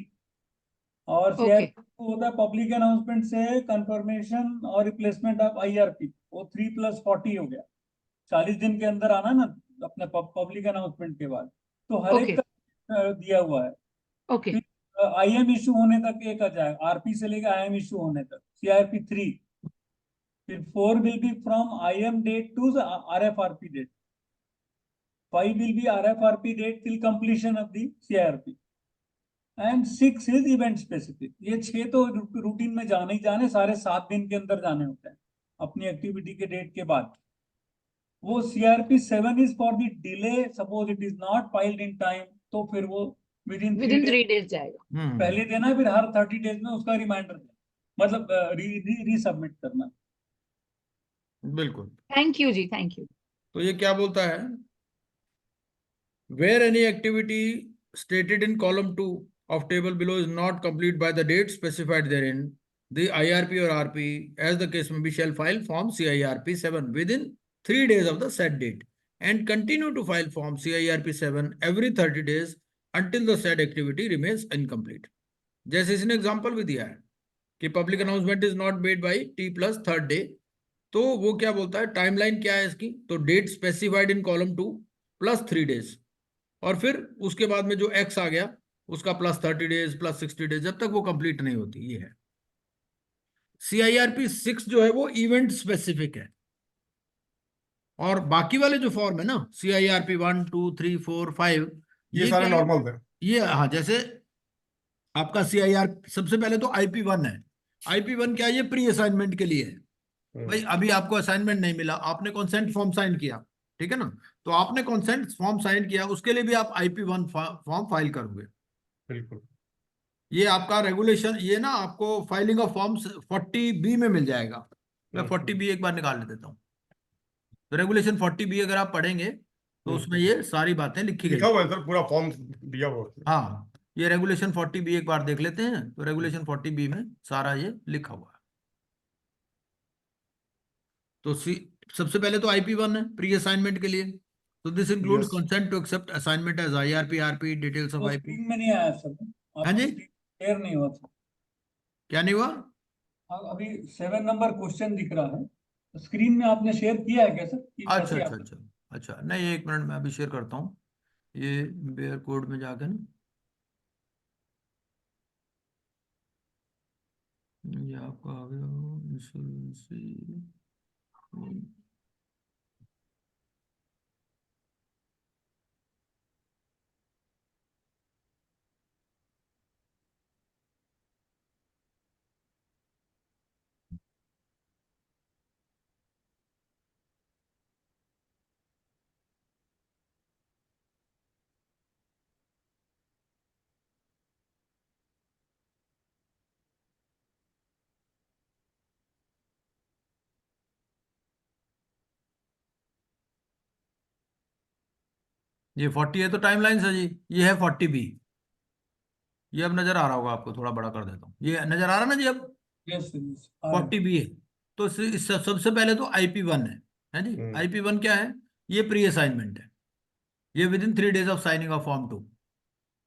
Speaker 4: और
Speaker 2: ओके
Speaker 4: CIRP 2 होता है पब्लिक अनाउंसमेंट से कंफर्मेशन और रिप्लेसमेंट ऑफ IRP, वो 3+40 हो गया, 40 दिन के अंदर आना ना अपने पब्लिक अनाउंसमेंट के बाद। तो हर
Speaker 2: ओके
Speaker 4: एक का दिया हुआ है।
Speaker 2: ओके
Speaker 4: फिर IM इशू होने तक एक आ जाएगा, RP से लेकर IM इशू होने तक CIRP 3, फिर 4 will be from IM date to the RFRP date, 5 will be RFRP date till completion of the CIRP, and 6 is event specific. ये 6 तो रूटीन में जाने ही जाने, सारे 7 दिन के अंदर जाने होते हैं अपनी एक्टिविटी के डेट के बाद। वो CIRP 7 is for the delay, suppose it is not filed in time, तो फिर वो with in
Speaker 2: with in 3 days जाएगा।
Speaker 4: पहले देना है, फिर हर 30 डेज में उसका रिमाइंडर देना, मतलब रीसबमिट करना।
Speaker 1: बिल्कुल।
Speaker 2: थैंक यू जी, थैंक यू।
Speaker 1: तो ये क्या बोलता है, where any activity stated in column 2 of table below is not complete by the date specified therein, the IRP or RP, as the case may be, shall file form CIRP 7 within 3 days of the said date and continue to file form CIRP 7 every 30 days until the said activity remains incomplete. जैसे इसने example भी दिया है कि public announcement is not made by T+3rd day, तो वो क्या बोलता है, टाइमलाइन क्या है इसकी, तो date specified in column 2 +3 days, और फिर उसके बाद में जो एक्स आ गया उसका +30 डेज +60 डेज, जब तक वो कंप्लीट नहीं होती। ये है CIRP 6 जो है वो इवेंट स्पेसिफिक है, और बाकी वाले जो फॉर्म है ना CIRP 1 2 3 4 5
Speaker 3: ये सारे
Speaker 1: क्या है?
Speaker 3: नॉर्मल थे।
Speaker 1: ये हाँ, जैसे आपका CIR सबसे पहले तो IP 1 है। IP 1 क्या है, ये प्री असाइनमेंट के लिए है। भाई अभी आपको असाइनमेंट नहीं मिला, आपने कॉन्सेंट फॉर्म साइन किया, ठीक है ना, तो आपने कॉन्सेंट फॉर्म साइन किया, उसके लिए भी आप IP 1 फॉर्म फाइल करोगे।
Speaker 3: बिल्कुल।
Speaker 1: ये आपका रेगुलेशन, ये ना आपको फाइलिंग ऑफ फॉर्म्स 40B में मिल जाएगा। मैं 40B एक बार निकाल देता हूँ। तो रेगुलेशन 40B अगर आप पढ़ेंगे तो उसमें ये सारी बातें लिखी गई।
Speaker 3: लिखा हुआ है सर, पूरा फॉर्म दिया हुआ है।
Speaker 1: हाँ, ये रेगुलेशन 40B एक बार देख लेते हैं, तो रेगुलेशन 40B में सारा ये लिखा हुआ है। तो सबसे पहले तो IP 1 है प्री असाइनमेंट के लिए, तो this includes
Speaker 3: Yes.
Speaker 1: Consent to accept assignment as IRP RP details of
Speaker 4: वो
Speaker 1: IP।
Speaker 4: स्क्रीन में नहीं आया सर,
Speaker 1: हाँ जी,
Speaker 4: शेयर नहीं हुआ सर।
Speaker 1: क्या नहीं हुआ?
Speaker 4: अभी 7 नंबर क्वेश्चन दिख रहा है, तो स्क्रीन में आपने शेयर किया है क्या सर? कि
Speaker 1: अच्छा
Speaker 4: कैसे
Speaker 1: अच्छा अच्छा अच्छा, नहीं एक मिनट में अभी शेयर करता हूँ। ये बेयर कोड में जाके ना, ये आपका आ गया इंश्योरेंसी। ये 40 है तो टाइमलाइन है जी, ये है 40B। ये अब नजर आ रहा होगा आपको, थोड़ा बड़ा कर देता हूँ, ये नजर आ रहा ना जी अब?
Speaker 4: यस यस
Speaker 1: 40B है। तो सबसे पहले तो IP 1 है जी। IP 1 क्या है, ये प्री असाइनमेंट है, ये within 3 days of signing off form 2।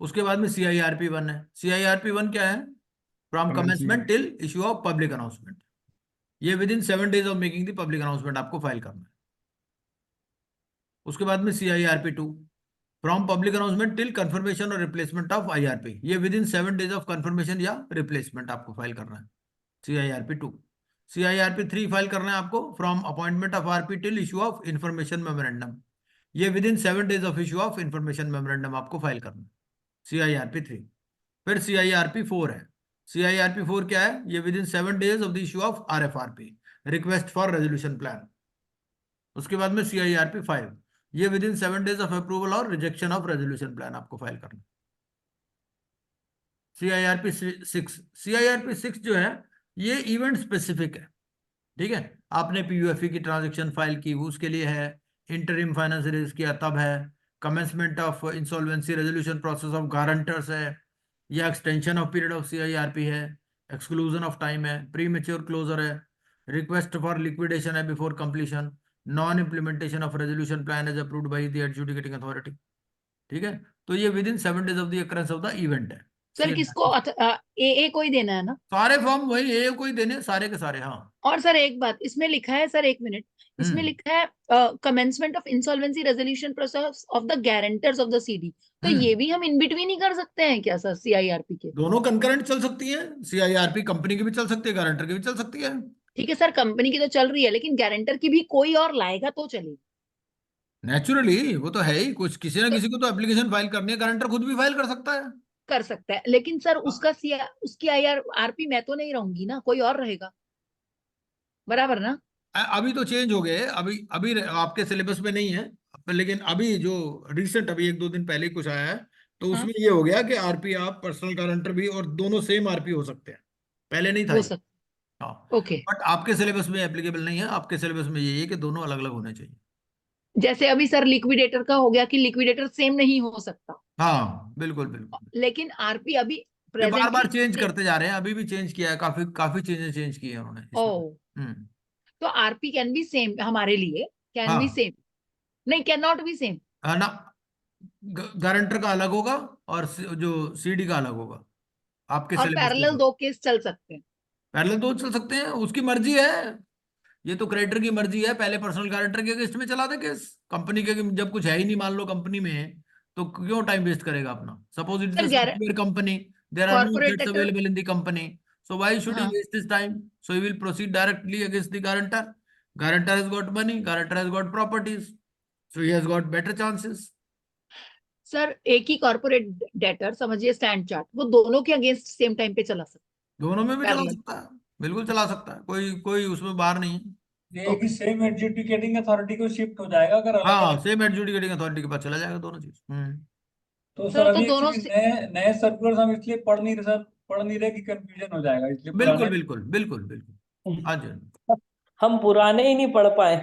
Speaker 1: उसके बाद में CIRP 1 है। CIRP 1 क्या है, from commencement till issue of public announcement, ये within 7 days of making the public announcement आपको फाइल करना है। उसके बाद में CIRP 2, from public announcement till confirmation और रिप्लेसमेंट ऑफ IRP, ये within 7 days of confirmation या रिप्लेसमेंट आपको फाइल करना है, CIRP 2। CIRP 3 फाइल करना है आपको, from appointment of RP till issue of information memorandum, ये within 7 days of issue of information memorandum आपको फाइल करना है, CIRP 3। फिर CIRP 4 है। CIRP 4 क्या है, ये within 7 days of the issue of RFRP, request for resolution plan. उसके बाद में CIRP 5, ये within 7 days of approval और रिजेक्शन ऑफ रेजोल्यूशन प्लान आपको फाइल करना। CIRP 6, CIRP 6 जो है ये इवेंट स्पेसिफिक है, ठीक है। आपने PUFE की ट्रांजेक्शन फाइल की, उसके लिए है। इंटरिम फाइनेंस रेज किया तब है, commencement of insolvency resolution process of guarantors है, या extension of period of CIRP है, एक्सक्लूजन ऑफ टाइम है, प्री मेच्योर क्लोजर है, रिक्वेस्ट फॉर लिक्विडेशन है before completion, non implementation of resolution plan is approved by the adjudicating authority. ठीक है, तो ये within 7 days of the occurrence of the event है।
Speaker 2: Sir किसको ए को ही देना है ना?
Speaker 1: सारे फॉर्म वही ए को ही देने, सारे के सारे। हाँ।
Speaker 2: और सर एक बात इसमें लिखा है, सर एक मिनट, इसमें
Speaker 1: हम्म।
Speaker 2: लिखा है commencement of insolvency resolution process of the guarantors of the CD, तो ये भी हम इन बिटवीन ही कर सकते हैं क्या सर CIRP के?
Speaker 1: दोनों कंकरेंट चल सकती है, CIRP कंपनी की भी चल सकती है, गारंटर की भी चल सकती है।
Speaker 2: ठीक है सर, कंपनी की तो चल रही है, लेकिन गारंटर की भी कोई और लाएगा तो चलेगी।
Speaker 1: नेचुरली वो तो है ही, कुछ किसी ना
Speaker 2: तो
Speaker 1: किसी को तो एप्लीकेशन फाइल करनी है, गारंटर खुद भी फाइल कर सकता है।
Speaker 2: कर सकता है, लेकिन सर उसका उसकी IRP मैं तो नहीं रहूंगी ना, कोई और रहेगा, बराबर ना?
Speaker 1: अभी तो चेंज हो गए, अभी अभी आपके सिलेबस में नहीं है, लेकिन अभी जो रिसेंट अभी 1-2 दिन पहले ही कुछ आया है, तो
Speaker 2: हाँ,
Speaker 1: उसमें ये हो गया कि आरपी आप पर्सनल गारंटर भी, और दोनों सेम आरपी हो सकते हैं, पहले नहीं था
Speaker 2: हो
Speaker 1: ये।
Speaker 2: सकता।
Speaker 1: हाँ,
Speaker 2: ओके,
Speaker 1: बट आपके सिलेबस में एप्लीकेबल नहीं है, आपके सिलेबस में यही है कि दोनों अलग अलग होने चाहिए।
Speaker 2: जैसे अभी सर लिक्विडेटर का हो गया कि लिक्विडेटर सेम नहीं हो सकता,
Speaker 1: हाँ बिल्कुल बिल्कुल,
Speaker 2: लेकिन RP अभी
Speaker 1: ये बार बार
Speaker 2: प्रेजेंटली
Speaker 1: चेंज करते जा रहे हैं, अभी भी चेंज किया है, काफी काफी चीजें चेंज की है उन्होंने
Speaker 2: ओ,
Speaker 1: इसमें।
Speaker 2: तो RP कैन बी सेम हमारे लिए, कैन बी
Speaker 1: हाँ
Speaker 2: सेम, नहीं कैन नॉट बी सेम,
Speaker 1: है ना, गारंटर का अलग होगा और जो CD का अलग होगा, आपके
Speaker 2: और
Speaker 1: सिलेबस के
Speaker 2: पैरेलल
Speaker 1: साथ।
Speaker 2: 2 केस चल सकते हैं।
Speaker 1: पैरेलल दो चल सकते हैं, उसकी मर्जी है, ये तो क्रेडिटर की मर्जी है, पहले पर्सनल गारंटर के अगेंस्ट में चला दे केस, कंपनी के जब कुछ है ही नहीं मान लो कंपनी में, तो क्यों टाइम वेस्ट करेगा अपना। Suppose it is
Speaker 2: sir
Speaker 1: a software company, there are no
Speaker 2: corporate
Speaker 1: assets available in the company, so why should he
Speaker 2: हाँ
Speaker 1: waste his time? So he will proceed directly against the guarantor. Guarantor has got money, guarantor has got properties, so he has got better chances.
Speaker 2: Sir, एक ही corporate debtor समझिए stand chart, वो दोनों के against same time पे चला सकते
Speaker 1: दोनों में भी
Speaker 2: हैं
Speaker 1: चला
Speaker 2: पैरेलल।
Speaker 1: सकता है, बिल्कुल चला सकता है, कोई कोई उसमें बाहर नहीं है।
Speaker 4: ये कि सेम एडजुडिकेटिंग अथॉरिटी को शिफ्ट हो जाएगा अगर अलग
Speaker 1: हाँ,
Speaker 4: अलग।
Speaker 1: सेम एडजुडिकेटिंग अथॉरिटी के पास चला जाएगा दोनों चीज।
Speaker 4: तो सर
Speaker 2: सर तो
Speaker 4: अभी
Speaker 2: दोनों
Speaker 4: एक्चुअली नए नए सर्कुलर्स हम इसलिए पढ़ नहीं रहे कि कंफ्यूजन हो जाएगा, इसलिए
Speaker 1: बिल्कुल
Speaker 4: पुराने।
Speaker 1: बिल्कुल बिल्कुल बिल्कुल। हाँ जी।
Speaker 6: हम पुराने ही नहीं पढ़ पाए।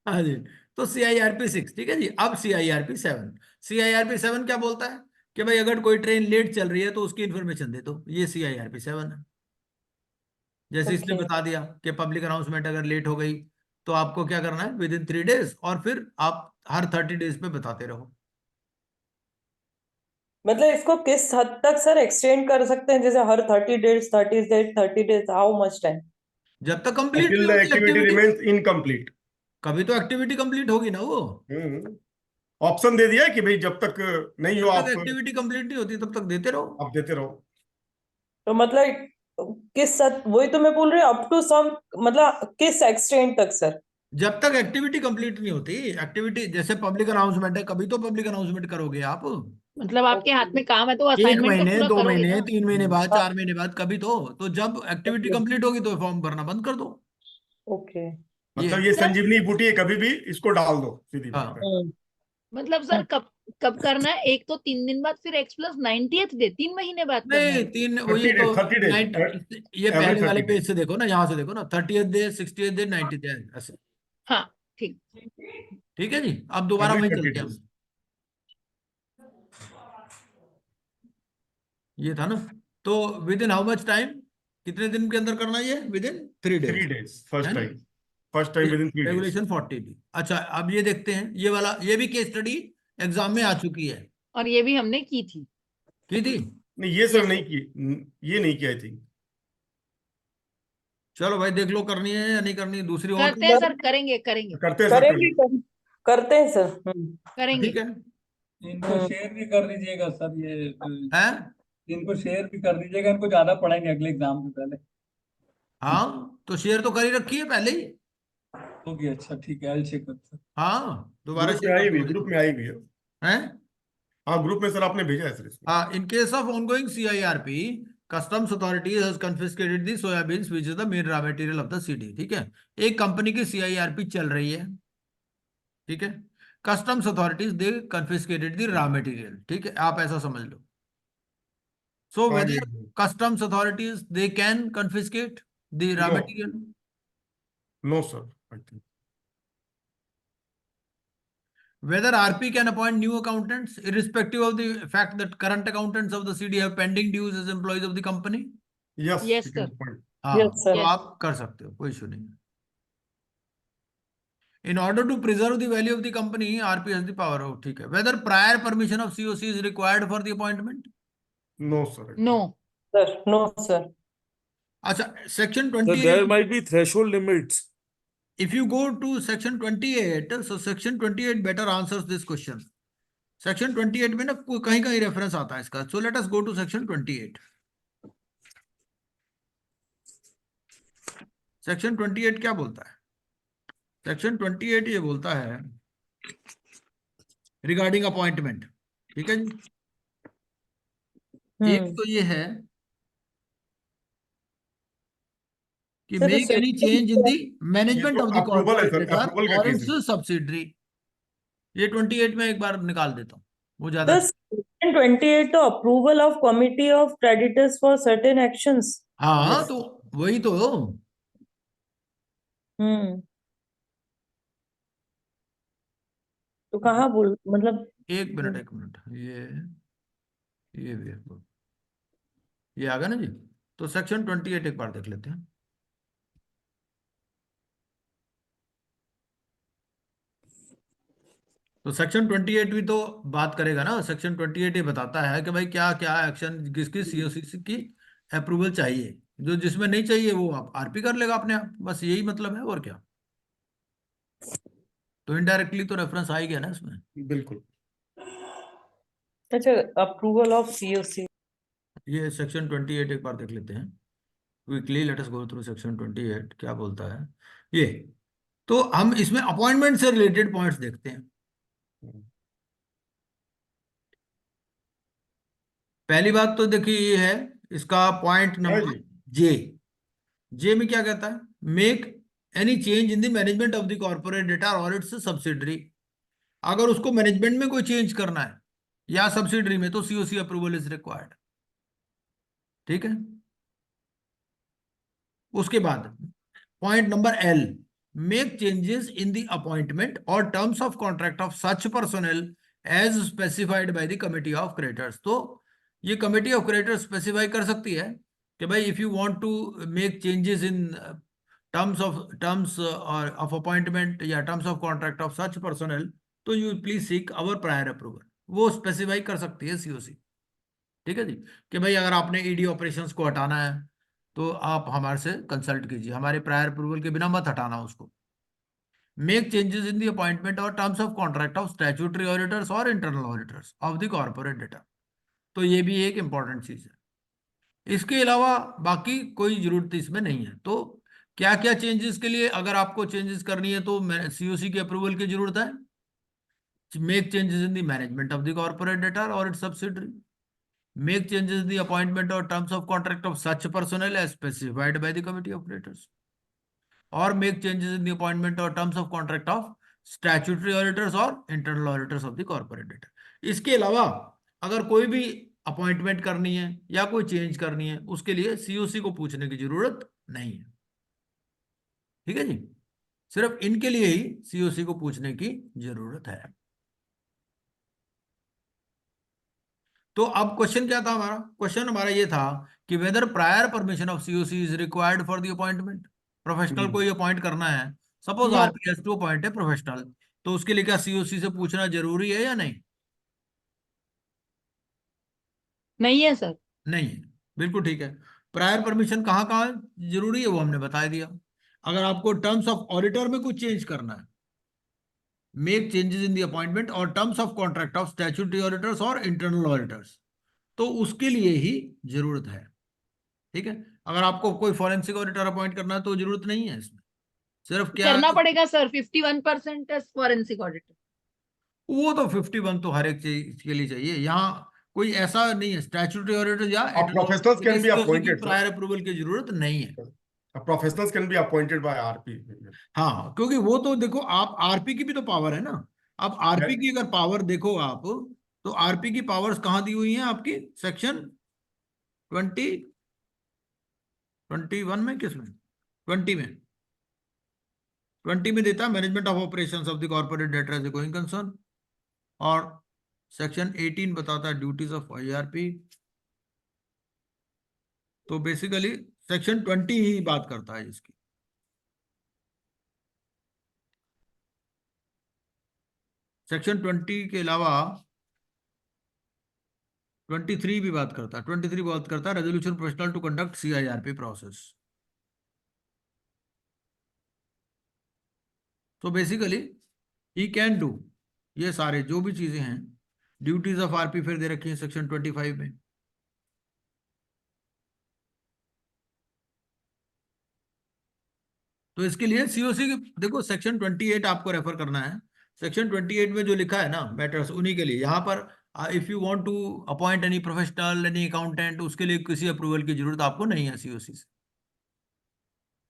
Speaker 1: हाँ जी, तो CIRP 6, ठीक है जी। अब CIRP 7, CIRP 7 क्या बोलता है कि भाई अगर कोई ट्रेन लेट चल रही है तो उसकी इंफॉर्मेशन दे दो, ये CIRP 7 है। जैसे इसने
Speaker 6: ओके,
Speaker 1: बता दिया कि पब्लिक अनाउंसमेंट अगर लेट हो गई तो आपको क्या करना है, विद इन 3 days, और फिर आप हर 30 days पे बताते रहो।
Speaker 6: मतलब इसको किस हद तक सर एक्सटेंड कर सकते हैं, जैसे हर 30 days, 30 days, 30 days, how much time?
Speaker 1: जब तक कंप्लीट
Speaker 3: until
Speaker 1: नहीं
Speaker 3: the
Speaker 1: होती
Speaker 3: activity
Speaker 1: एक्टिविटी,
Speaker 3: remains incomplete।
Speaker 1: कभी तो एक्टिविटी कंप्लीट होगी ना वो।
Speaker 3: ऑप्शन दे दिया है कि भाई जब तक नहीं हो
Speaker 1: जब तक
Speaker 3: आप
Speaker 1: एक्टिविटी कंप्लीट नहीं होती तब तक देते रहो।
Speaker 3: देते रहो।
Speaker 6: तो मतलब किस हद, वही तो मैं बोल रही हूँ, अप टू सम, मतलब किस एक्सटेंट तक सर?
Speaker 1: जब तक एक्टिविटी कंप्लीट नहीं होती, एक्टिविटी जैसे पब्लिक अनाउंसमेंट है, कभी तो पब्लिक अनाउंसमेंट करोगे आप,
Speaker 2: मतलब आपके हाथ में काम है तो
Speaker 1: 1
Speaker 2: असाइनमेंट तो
Speaker 1: महीने
Speaker 2: पूरा
Speaker 1: 2
Speaker 2: करोगे
Speaker 1: महीने
Speaker 2: ना।
Speaker 1: 3 महीने बाद,
Speaker 6: हाँ,
Speaker 1: 4 महीने बाद, कभी तो जब एक्टिविटी कंप्लीट होगी तो फॉर्म भरना बंद कर दो।
Speaker 6: ओके।
Speaker 1: ये
Speaker 3: मतलब ये
Speaker 2: सर
Speaker 3: संजीवनी बूटी है, कभी भी इसको डाल दो, सीधी बात है।
Speaker 1: हाँ,
Speaker 2: मतलब सर कब कब करना है? एक तो 3 दिन बाद, फिर X+90th डे 3 महीने बाद करना
Speaker 1: नहीं
Speaker 2: है।
Speaker 1: तीन वो ये
Speaker 3: 30 days,
Speaker 1: तो
Speaker 3: 30 days,
Speaker 1: नाइट, ये
Speaker 3: एवरी
Speaker 1: पहले वाले
Speaker 3: 30 days।
Speaker 1: पेज से देखो ना, यहाँ से देखो ना, 30th day 60th day 90th day ऐसे।
Speaker 2: हाँ ठीक।
Speaker 1: ठीक है जी, अब दोबारा
Speaker 3: एवरी
Speaker 1: वहीं
Speaker 3: 30
Speaker 1: चलते हैं
Speaker 3: days।
Speaker 1: हम। ये था ना, तो with in how much time, कितने दिन के अंदर करना है ये, विद इन 3 days,
Speaker 3: 3 days
Speaker 1: है
Speaker 3: फर्स्ट
Speaker 1: ना।
Speaker 3: Time, first time with in 3 days।
Speaker 1: Regulation 40D। अच्छा, अब ये देखते हैं, ये वाला, ये भी केस स्टडी एग्जाम में आ चुकी है,
Speaker 2: और ये भी हमने की थी।
Speaker 1: की थी।
Speaker 3: नहीं ये सर
Speaker 2: यस
Speaker 3: नहीं
Speaker 2: सर,
Speaker 3: की, ये नहीं किया आई थिंक।
Speaker 1: चलो भाई देख लो करनी है या नहीं करनी, दूसरी और
Speaker 2: करते हैं सर, करेंगे करेंगे
Speaker 3: करते हैं सर,
Speaker 6: करेंगे करते हैं सर।
Speaker 1: ठीक
Speaker 2: करेंगे।
Speaker 1: है।
Speaker 4: इनको शेयर भी कर दीजिएगा सर, ये
Speaker 1: हैं,
Speaker 4: इनको शेयर भी कर दीजिएगा, इनको ज्यादा पढ़ेंगे अगले एग्जाम से पहले।
Speaker 1: हाँ तो शेयर तो कर ही रखी है पहले ही।
Speaker 4: होगी, अच्छा ठीक है, आई चेक सर।
Speaker 1: हाँ, दोबारा
Speaker 3: ग्रुप में
Speaker 1: शेयर कर
Speaker 3: आई
Speaker 1: दो
Speaker 3: भी,
Speaker 1: भाई।
Speaker 3: ग्रुप में आई भी है।
Speaker 1: हैं,
Speaker 3: हाँ ग्रुप में सर आपने भेजा है सर इसको।
Speaker 1: हाँ, इन case of ongoing CIRP, customs authority has confiscated the soya beans which is the main raw material of the CD। ठीक है, एक कंपनी की CIRP चल रही है, ठीक है, customs authorities they confiscated the raw material, ठीक है, आप ऐसा समझ लो। सो
Speaker 3: हाँ ये
Speaker 1: whether customs authorities they can confiscate the raw
Speaker 3: no,
Speaker 1: material,
Speaker 3: No, sir. I think.
Speaker 1: Whether RP can appoint new accountants irrespective of the fact that current accountants of the CD have pending dues as employees of the company?
Speaker 3: Yes.
Speaker 2: Yes,
Speaker 3: you can
Speaker 2: sir.
Speaker 3: appoint.
Speaker 1: हाँ,
Speaker 6: Yes, sir.
Speaker 1: तो
Speaker 2: Yes.
Speaker 1: आप कर सकते हो, कोई issue नहीं है. In order to preserve the value of the company, RP has the power. Oh, ठीक है. Whether prior permission of COC is required for the appointment?
Speaker 3: No, sir. I think.
Speaker 2: No.
Speaker 6: Sir, no, sir.
Speaker 1: अच्छा, section
Speaker 5: So
Speaker 1: 28.
Speaker 5: there might be threshold limits.
Speaker 1: If you go to section 28, so section 28 better answers this question. Section 28 में ना कहीं कहीं reference आता है इसका. So let us go to section 28. Section 28 क्या बोलता है? Section 28 ये बोलता है रिगार्डिंग अपॉइंटमेंट. ठीक है जी. एक तो ये है कि
Speaker 6: Sir,
Speaker 1: make any change in the management
Speaker 3: तो
Speaker 1: ऑफ द
Speaker 3: approval है, sir.
Speaker 1: कॉर्पोरेट
Speaker 3: Approval का
Speaker 1: और
Speaker 3: case है.
Speaker 1: It's subsidiary. ये 28 में एक बार निकाल देता हूँ, वो ज्यादा.
Speaker 6: Sir, section 28 तो approval of committee of creditors for certain actions.
Speaker 1: हाँ, तो वही तो.
Speaker 6: तो कहाँ बोल मतलब
Speaker 1: एक मिनट ये भी है. ये आ गया ना जी. तो सेक्शन 28 एक बार देख लेते हैं. तो सेक्शन 28 भी तो बात करेगा ना. सेक्शन 28 ये बताता है कि भाई क्या क्या एक्शन किसकी सीओसी की अप्रूवल चाहिए. जो जिसमें नहीं चाहिए वो आप आरपी कर लेगा अपने आप. बस यही मतलब है, और क्या. तो इनडायरेक्टली तो रेफरेंस आ ही गया ना इसमें.
Speaker 3: बिल्कुल.
Speaker 6: अच्छा अप्रूवल ऑफ सीओसी.
Speaker 1: ये सेक्शन 28 एक बार देख लेते हैं quickly. Let us go through section 28 क्या बोलता है ये. तो हम इसमें अपॉइंटमेंट से रिलेटेड पॉइंट्स देखते हैं. पहली बात तो देखिए ये है इसका पॉइंट नंबर जे. जे में क्या कहता है? Make any change in the management of the corporate data और इट्स सब्सिडरी. अगर उसको मैनेजमेंट में कोई चेंज करना है या सब्सिडरी में, तो सीओसी अप्रूवल इज रिक्वायर्ड. ठीक है. उसके बाद point number L, make changes in the appointment और terms of contract of such personal as specified by the committee of creditors. तो ये कमिटी ऑफ क्रेडिटर्स स्पेसिफाई कर सकती है कि भाई if you want to make changes in terms of appointment या terms of contract of such personal, तो you please seek our prior approval. वो स्पेसिफाई कर सकती है सीओसी. ठीक है जी. कि भाई अगर आपने ईडी ऑपरेशंस को हटाना है तो आप हमारे से कंसल्ट कीजिए, हमारे प्रायर अप्रूवल के बिना मत हटाना उसको. Make changes in the appointment और terms of contract of statutory auditors और internal auditors of the corporate data. तो ये भी एक इंपॉर्टेंट चीज है. इसके अलावा बाकी कोई जरूरत इसमें नहीं है. तो क्या क्या चेंजेस के लिए अगर आपको चेंजेस करनी है तो सीओसी के अप्रूवल की जरूरत है. Make changes in the management of the corporate data और its subsidiary. Make changes in the appointment or terms of contract of such personnel as specified by the committee of creditors. Or make changes in the appointment or terms of contract of statutory auditors or internal auditors of the corporate data. इसके अलावा अगर कोई भी appointment करनी है या कोई change करनी है, उसके लिए सीओसी को पूछने की जरूरत नहीं है. ठीक है जी. सिर्फ इनके लिए ही सीओसी को पूछने की जरूरत है. तो अब क्वेश्चन क्या था हमारा? क्वेश्चन हमारा ये था कि whether prior permission of COC is required for the appointment. Professional कोई अपॉइंट करना है, suppose
Speaker 6: No.
Speaker 1: RP has to appoint है प्रोफेशनल, तो उसके लिए क्या सीओसी से पूछना जरूरी है या नहीं?
Speaker 2: नहीं है सर.
Speaker 1: नहीं है. बिल्कुल ठीक है. प्रायर परमिशन कहाँ कहाँ जरूरी है वो हमने बता दिया. अगर आपको टर्म्स ऑफ ऑडिटर में कुछ चेंज करना है, make changes in the appointment और terms of contract of statutory auditors और इंटरनल ऑडिटर्स, तो उसके लिए ही जरूरत है. ठीक है. अगर आपको कोई फॉरेंसिक ऑडिटर अपॉइंट करना है तो जरूरत नहीं है इसमें. सिर्फ क्या
Speaker 2: करना पड़ेगा सर. 51% forensic auditor.
Speaker 1: वो तो 51 तो हर एक चीज के लिए चाहिए. यहाँ कोई ऐसा नहीं है. स्टैट्यूटरी ऑडिटर या
Speaker 3: professionals can be appointed, sir.
Speaker 1: Prior approval की जरूरत नहीं है.
Speaker 3: Professionals can be appointed by RP.
Speaker 1: हाँ, क्योंकि वो तो देखो आप आरपी की भी तो पावर है ना. अब आरपी की अगर पावर देखो आप, तो आरपी की पावर्स कहाँ दी हुई हैं आपकी? सेक्शन 21 में, किसमें? 20 में. 20 में देता है management of operations of the corporate debt as a going concern, और सेक्शन 18 बताता है ड्यूटीज ऑफ आईआरपी। तो बेसिकली सेक्शन 20 ही बात करता है इसकी। सेक्शन 20 के अलावा 23 भी बात करता है। 23 बात करता है resolution professional to conduct CIRP process. तो बेसिकली ही कैन डू ये सारे जो भी चीजें हैं, ड्यूटीज ऑफ आरपी फिर दे रखी है सेक्शन 25 में। तो इसके लिए सीओसी देखो सेक्शन 28 आपको रेफर करना है। सेक्शन 28 में जो लिखा है ना मैटर्स, उन्हीं के लिए यहाँ पर if you want to appoint any professional any accountant, उसके लिए किसी अप्रूवल की जरूरत आपको नहीं है सीओसी से।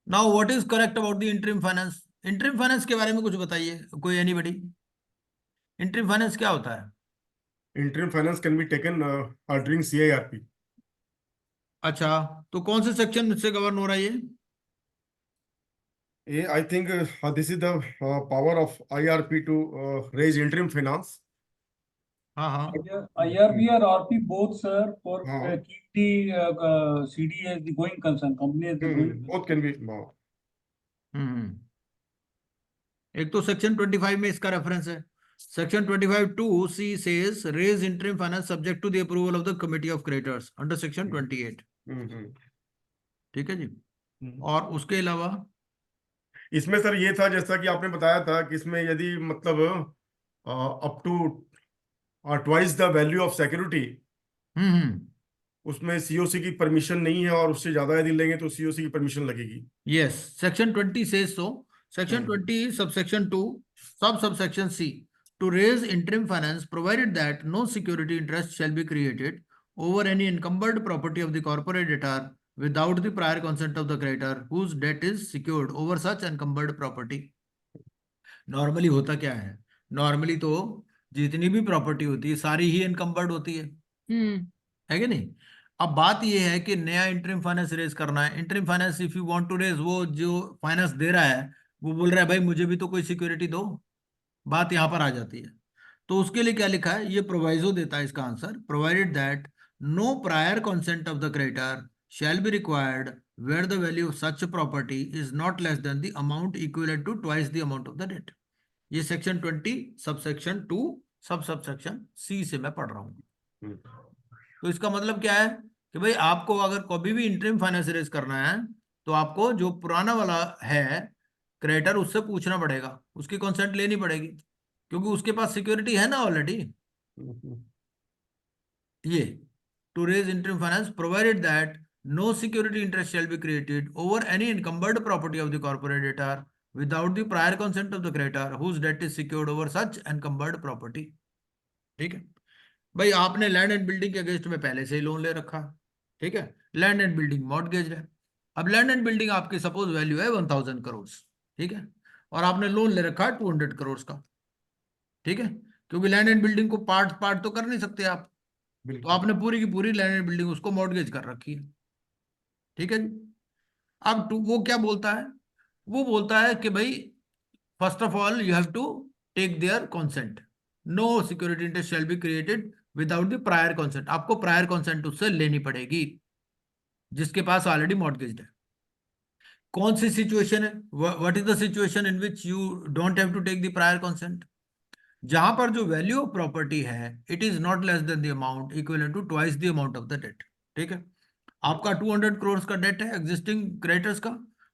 Speaker 1: Now what is correct about the interim finance? Interim finance के बारे में कुछ बताइए कोई, एनीबॉडी? इंटरिम फाइनेंस क्या होता है?
Speaker 3: interim finance can be taken during CIRP.
Speaker 1: अच्छा, तो कौन से सेक्शन से गवर्न हो रहा है ये?
Speaker 3: I think this is the power of IRP to raise interim finance.
Speaker 1: हाँ हाँ
Speaker 4: IRP or RP both, sir, for
Speaker 3: हाँ.
Speaker 4: keep the CD as the going concern, company as the going concern.
Speaker 3: Both can be.
Speaker 1: हम्म। एक तो section 25 में इसका reference है। Section 25(2)(c) says raise interim finance subject to the approval of the committee of creditors under section 28। ठीक है जी। और उसके अलावा
Speaker 3: इसमें सर ये था जैसा कि आपने बताया था कि इसमें यदि मतलब up to twice the value of security, उसमें सीओसी की परमिशन नहीं है, और उससे ज्यादा यदि लेंगे तो सीओसी की परमिशन लगेगी।
Speaker 1: Yes, section 20 says so। Section 20 subsection 2 subsection C to raise interim finance provided that no security interest shall be created over any encumbered property of the corporate debtor without the prior consent of the creditor whose debt is secured over such encumbered property। Normally होता क्या है? Normally तो जितनी भी property होती है सारी ही एनकम्बर्ड होती है कि नहीं? अब बात ये है कि नया इंटरिम फाइनेंस रेज करना है। Interim finance if you want to raise, वो जो फाइनेंस दे रहा है वो बोल रहा है भाई मुझे भी तो कोई सिक्योरिटी दो। बात यहाँ पर आ जाती है। तो उसके लिए क्या लिखा है, ये प्रोवाइजो देता है इसका answer, provided that no prior consent of the creditor shall be required where the value of such a property is not less than the amount equivalent to twice the amount of the debt। ये section 20 subsection 2 subsection C से मैं पढ़ रहा हूँ। तो इसका मतलब क्या है कि भाई आपको अगर कभी भी इंटरिम फाइनेंस रेज करना है तो आपको जो पुराना वाला है क्रेडिटर उससे पूछना पड़ेगा, उसकी कंसेंट लेनी पड़ेगी, क्योंकि उसके पास सिक्योरिटी है ना ऑलरेडी। ये to raise interim finance provided that no security interest shall be created over any encumbered property of the corporate debtor without the prior consent of the creditor whose debt is secured over such encumbered property। ठीक है भाई, आपने land and building के against में पहले से ही loan ले रखा, ठीक है, लैंड एंड बिल्डिंग मॉर्टगेज है। अब लैंड एंड बिल्डिंग आपकी सपोज वैल्यू है 1000 करोड़, ठीक है, और आपने लोन ले रखा है 200 करोड़ का, ठीक है, क्योंकि लैंड एंड बिल्डिंग को पार्ट पार्ट तो कर नहीं सकते आप, तो आपने पूरी की पूरी लैंड एंड बिल्डिंग उसको मॉर्टगेज कर रखी है। ठीक है जी। अब वो क्या बोलता है, वो बोलता है कि भाई first of all you have to take their consent, no security interest shall be created without the prior consent. आपको प्रायर कंसेंट उससे लेनी पड़ेगी जिसके पास ऑलरेडी मॉर्टगेज है। कौन सी सिचुएशन है, what is the situation in which you don't have to take the prior consent? जहां पर जो वैल्यू ऑफ प्रॉपर्टी है it is not less than the amount equivalent to twice the amount of the debt. ठीक है, आपका 200 करोड़ का date है existing creditors का,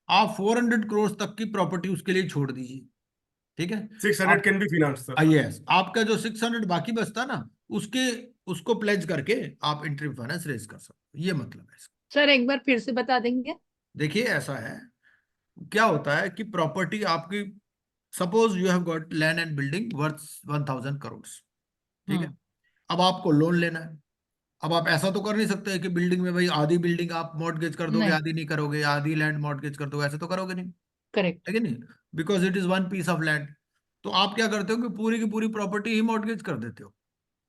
Speaker 1: आप 400 करोड़ तक की प्रॉपर्टी उसके लिए छोड़ दीजिए। ठीक है,
Speaker 3: 600 can be finance sir.
Speaker 1: Yes, आपका जो 600 बाकी बचता ना उसको प्लेज करके आप इंटरिम फाइनेंस रेज कर सकते, ये मतलब है इसका।
Speaker 2: सर एक बार फिर से बता देंगे?
Speaker 1: देखिए ऐसा है, क्या होता है कि प्रॉपर्टी आपकी, suppose you have got land and building worth 1000 crore, ठीक है, अब आपको लोन लेना है। अब आप ऐसा तो कर नहीं सकते कि बिल्डिंग में भाई आधी बिल्डिंग आप मॉर्टगेज कर दोगे,
Speaker 2: नहीं।
Speaker 1: आधी नहीं करोगे, आधी लैंड मॉर्टगेज कर दोगे, ऐसे तो करोगे नहीं,
Speaker 2: करेक्ट।
Speaker 1: है कि नहीं? Because it is one piece of land. तो आप क्या करते हो कि पूरी की पूरी प्रॉपर्टी ही मॉर्टगेज कर देते हो,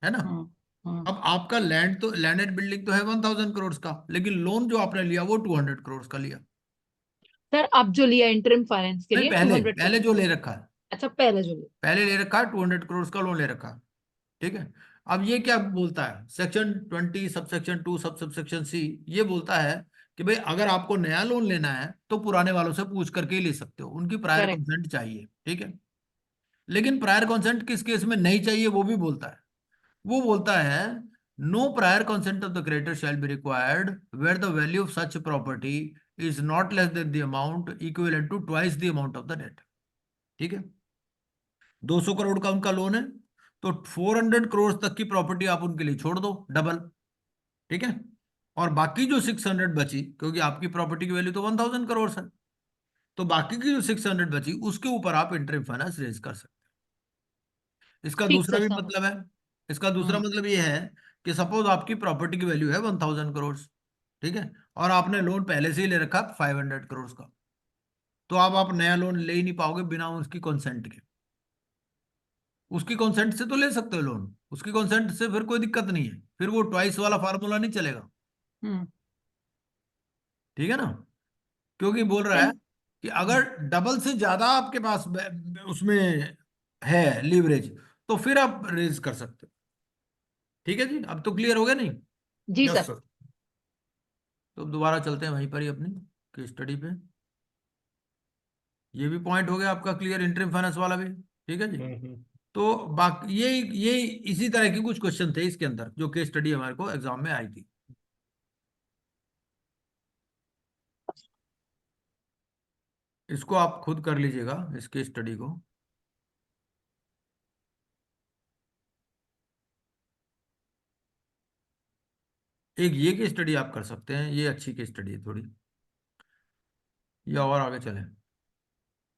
Speaker 1: है ना? अब आपका लैंड तो, लैंड एंड बिल्डिंग तो है 1000 करोड़ का, लेकिन लोन जो आपने लिया वो 200 करोड़ का लिया।
Speaker 2: सर अब जो लिया इंटरिम फाइनेंस के
Speaker 1: नहीं,
Speaker 2: लिए
Speaker 1: पहले
Speaker 2: 200
Speaker 1: पहले जो ले रखा है,
Speaker 2: अच्छा पहले जो लिया
Speaker 1: पहले ले रखा है 200 करोड़ का लोन ले रखा है, ठीक है। अब ये क्या बोलता है, सेक्शन 20 सबसेक्शन 2 सबसेक्शन सी, ये बोलता है कि भाई अगर आपको नया लोन लेना है तो पुराने वालों से पूछ करके ही ले सकते हो, उनकी प्रायर
Speaker 2: Correct.
Speaker 1: कंसेंट चाहिए, ठीक है। लेकिन प्रायर कंसेंट किस केस में नहीं चाहिए वो भी बोलता है। वो बोलता है no prior consent of the creditor shall be required where the value of such property is not less than the amount equivalent to twice the amount of the debt, ठीक है। 200 करोड़ का उनका लोन है, तो 400 करोड़ तक की प्रॉपर्टी आप उनके लिए छोड़ दो डबल, ठीक है। और बाकी जो 600 बची, क्योंकि आपकी प्रॉपर्टी की वैल्यू तो 1000 करोड़ है, तो बाकी की जो 600 बची उसके ऊपर आप इंटरिम फाइनेंस रेज कर सकते हैं। इसका
Speaker 2: ठीक
Speaker 1: दूसरा
Speaker 2: सर,
Speaker 1: भी
Speaker 2: समझ।
Speaker 1: मतलब है, इसका दूसरा मतलब ये है कि सपोज आपकी प्रॉपर्टी की वैल्यू है 1000 करोड़, ठीक है, और आपने लोन पहले से ही ले रखा 500 करोड़ का, तो अब आप नया लोन ले ही नहीं पाओगे बिना उसकी कंसेंट के। उसकी कंसेंट से तो ले सकते हो लोन, उसकी कंसेंट से फिर कोई दिक्कत नहीं है, फिर वो ट्वाइस वाला फार्मूला नहीं चलेगा,
Speaker 2: हम्म
Speaker 1: ठीक है ना। क्योंकि बोल रहा है कि अगर डबल से ज्यादा आपके पास उसमें है लीवरेज, तो फिर आप रेज कर सकते हो, ठीक है जी। अब तो क्लियर हो गया नहीं?
Speaker 2: जी
Speaker 3: यस
Speaker 2: सर।
Speaker 3: सर।
Speaker 1: तो अब दोबारा चलते हैं वहीं पर ही अपनी केस स्टडी पे। ये भी पॉइंट हो गया आपका क्लियर, इंटरिम फाइनेंस वाला भी, ठीक है जी। तो बाकी ये इसी तरह के कुछ क्वेश्चन थे इसके अंदर जो केस स्टडी हमारे को एग्जाम में आई थी। इसको आप खुद कर लीजिएगा इस केस स्टडी को। एक ये केस स्टडी आप कर सकते हैं, ये अच्छी केस स्टडी है थोड़ी, या और आगे चलें?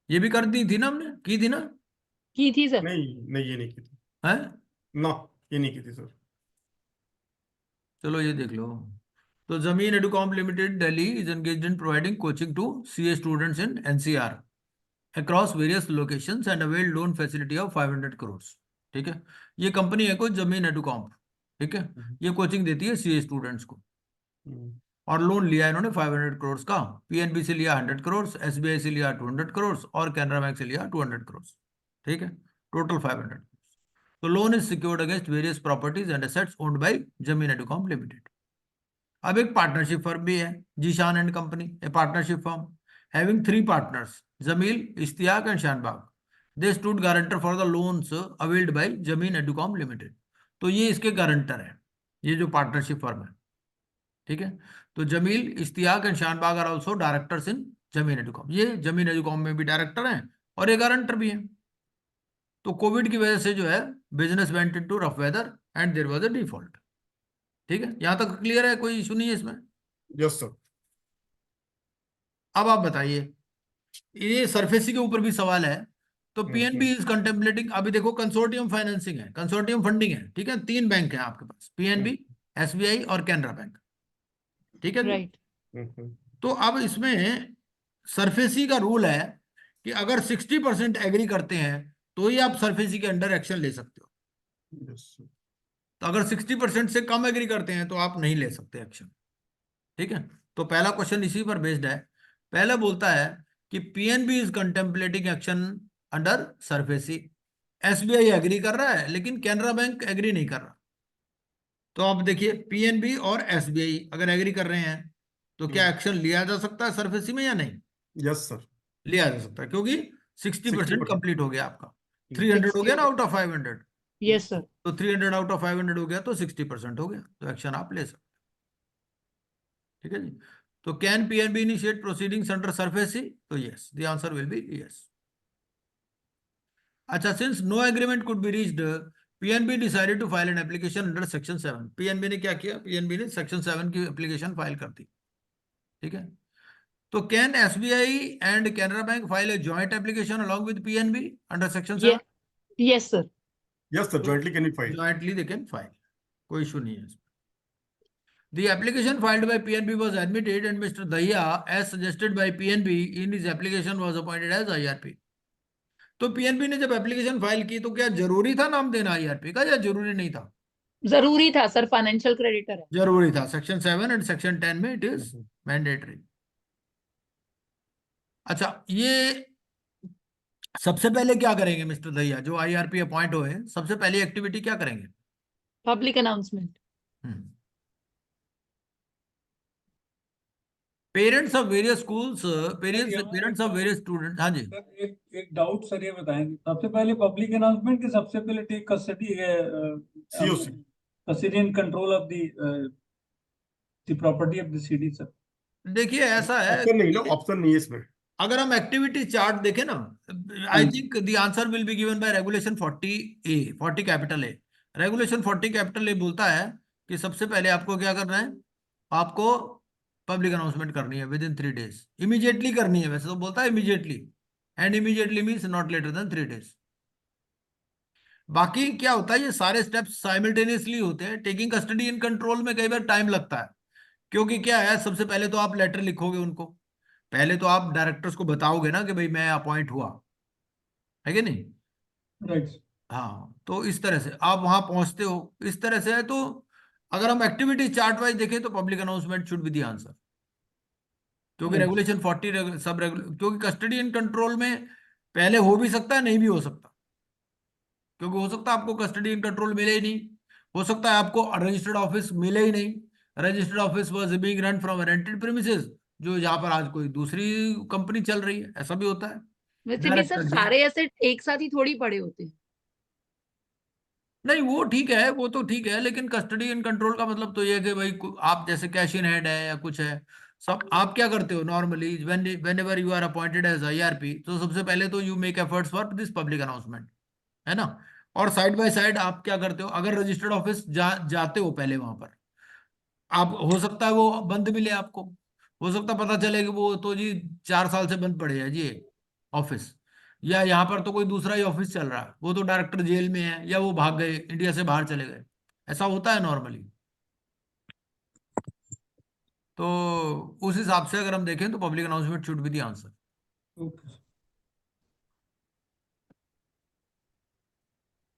Speaker 1: ये भी कर दी थी ना, हमने की थी ना?
Speaker 2: की थी सर।
Speaker 3: नहीं नहीं, ये नहीं की थी
Speaker 1: है,
Speaker 3: ना, ये नहीं की थी सर।
Speaker 1: चलो ये देख लो। तो Zameen Educom limited Delhi is engaged in providing coaching to CA students in NCR across various locations and availed loan facility of 500 crores, ठीक है। ये कंपनी है कोई जमीन एडुकॉम, ठीक है, ये कोचिंग देती है सीए स्टूडेंट्स को, और लोन लिया इन्होंने 500 करोड़ का। पीएनबी से लिया 100 करोड़, एसबीआई से लिया 200 करोड़ और कैनरा बैंक से लिया 200 करोड़, ठीक है, टोटल 500। तो loan is secured against various properties and assets owned by Zameen Educom Limited. अब एक पार्टनरशिप फर्म भी है, Zeeshan and company, a partnership firm having 3 partners, Jameel, Ishtiaq and Shanbhag. They stood guarantor for the loans availed by Zameen Educom limited. तो ये इसके guarantor है, ये जो पार्टनरशिप फर्म है, ठीक है। तो Jameel, Ishtiaq and Shanbhag are also directors in Zameen Educom. ये जमीन एडुकॉम में भी डायरेक्टर हैं और ये गारंटर भी हैं। तो कोविड की वजह से जो है business went into rough weather and there was a default, ठीक है। यहां तक क्लियर है, कोई इशू नहीं है इसमें?
Speaker 3: Yes sir.
Speaker 1: अब आप बताइए, ये सरफेसी के ऊपर भी सवाल है। तो पीएनबी इज कंटेम्पलेटिंग, अभी देखो कंसोर्टियम फाइनेंसिंग है, कंसोर्टियम फंडिंग है, ठीक है। 3 बैंक हैं आपके पास, पीएनबी, एसबीआई और कैनरा बैंक, ठीक है जी।
Speaker 2: राइट।
Speaker 1: तो अब इसमें सरफेसी का रूल है कि अगर 60% एग्री करते हैं तो ही आप सरफेसी के अंडर एक्शन ले सकते हो।
Speaker 3: Yes sir.
Speaker 1: तो अगर 60% से कम एग्री करते हैं तो आप नहीं ले सकते एक्शन, ठीक है। तो पहला क्वेश्चन इसी पर बेस्ड है। पहला बोलता है कि PNB is contemplating action under SARFAESI. SBI agree कर रहा है लेकिन कैनरा बैंक एग्री नहीं कर रहा। तो आप देखिए, पीएनबी और एसबीआई अगर एग्री कर रहे हैं तो क्या एक्शन लिया जा सकता है सरफेसी में या नहीं?
Speaker 3: Yes sir.
Speaker 1: लिया जा सकता है, क्योंकि 60%
Speaker 3: 60%
Speaker 1: कंप्लीट हो गया आपका। 300 हो गया ना आउट ऑफ 500,
Speaker 2: यस सर।
Speaker 1: तो 300 आउट ऑफ 500 हो गया तो 60% हो गया, तो एक्शन आप ले सकते हैं, ठीक है जी। तो can PNB initiate proceedings under SARFAESI? तो yes, the answer will be yes. अच्छा, since no agreement could be reached, PNB decided to file an application under section 7। PNB ने क्या किया? पीएनबी ने सेक्शन 7 की एप्लीकेशन फाइल कर दी, ठीक है। तो can SBI and Canara bank file a joint application along with PNB under section 7?
Speaker 2: Yes sir.
Speaker 3: Yes sir, jointly can be file.
Speaker 1: Jointly they can file, कोई इशू नहीं है इसमें। The application filed by PNB was admitted and Mr. Dahiya, as suggested by PNB in his application, was appointed as IRP. तो PNB ने जब application file की तो क्या जरूरी था नाम देना आईआरपी का या जरूरी नहीं था?
Speaker 2: जरूरी था सर, फाइनेंशियल क्रेडिटर है।
Speaker 1: जरूरी था। सेक्शन 7 एंड सेक्शन 10 में इट इज मैंडेटरी। अच्छा, ये सबसे पहले क्या करेंगे मिस्टर दहिया, जो आईआरपी अपॉइंट हुए हैं, सबसे पहली एक्टिविटी क्या करेंगे?
Speaker 2: Public announcement.
Speaker 1: Parents of various schools,
Speaker 4: यहाँ
Speaker 1: पेरेंट्स ऑफ वेरियस स्टूडेंट, हाँ जी।
Speaker 4: सर एक डाउट सर ये बताएंगे, सबसे पहले पब्लिक अनाउंसमेंट कि सबसे पहले take custody
Speaker 3: COC।
Speaker 4: Custody and control of the property of the city sir?
Speaker 1: देखिए ऐसा है
Speaker 3: ऑप्शन नहीं ना,
Speaker 1: कि
Speaker 3: ऑप्शन नहीं है इसमें।
Speaker 1: अगर हम एक्टिविटी चार्ट देखें ना, I think the answer will be given by regulation 40A, 40 capital A. Regulation 40 capital A बोलता है कि सबसे पहले आपको क्या करना है, आपको पब्लिक अनाउंसमेंट करनी है विद इन 3 days, इमीडिएटली करनी है, वैसे तो बोलता है immediately, and immediately means not later than 3 days। बाकी क्या होता है, ये सारे स्टेप्स साइमल्टेनियसली होते हैं। टेकिंग कस्टडी इन कंट्रोल में कई बार टाइम लगता है, क्योंकि क्या है, सबसे पहले तो आप लेटर लिखोगे उनको, पहले तो आप डायरेक्टर्स को बताओगे ना कि भाई मैं अपॉइंट हुआ, है कि नहीं?
Speaker 4: राइट।
Speaker 1: हाँ, तो इस तरह से आप वहां पहुंचते हो, इस तरह से है। तो अगर हम एक्टिविटी चार्ट वाइज देखें तो public announcement should be the answer, क्योंकि
Speaker 4: Right.
Speaker 1: रेगुलेशन 40 सब रेगुलेशन, क्योंकि कस्टडी इन कंट्रोल में पहले हो भी सकता है, नहीं भी हो सकता, क्योंकि हो सकता है आपको कस्टडी इन कंट्रोल मिले ही नहीं, हो सकता है आपको रजिस्टर्ड ऑफिस मिले ही नहीं, registered office was being run from rented premises, जो जहां पर आज कोई दूसरी कंपनी चल रही है, ऐसा भी होता है।
Speaker 2: वैसे भी सर
Speaker 1: डायरेक्टर
Speaker 2: सारे एसेट एक साथ ही थोड़ी पड़े होते हैं।
Speaker 1: नहीं, वो ठीक है, वो तो ठीक है, लेकिन कस्टडी इन कंट्रोल का मतलब तो ये है कि भाई आप जैसे कैश इन हेड है या कुछ है, सब आप क्या करते हो normally, whenever you are appointed as IRP, तो सबसे पहले तो you make efforts for this public announcement, है ना? और साइड बाय साइड आप क्या करते हो, अगर रजिस्टर्ड ऑफिस जाते हो पहले वहां पर, आप हो सकता है वो बंद मिले आपको, हो सकता है पता चले कि वो तो जी 4 साल से बंद पड़े है जी ऑफिस, या यहाँ पर तो कोई दूसरा ही ऑफिस चल रहा है, वो तो डायरेक्टर जेल में है, या वो भाग गए, इंडिया से बाहर चले गए, ऐसा होता है नॉर्मली। तो उस हिसाब से अगर हम देखें तो public announcement should be the answer.
Speaker 4: Okay.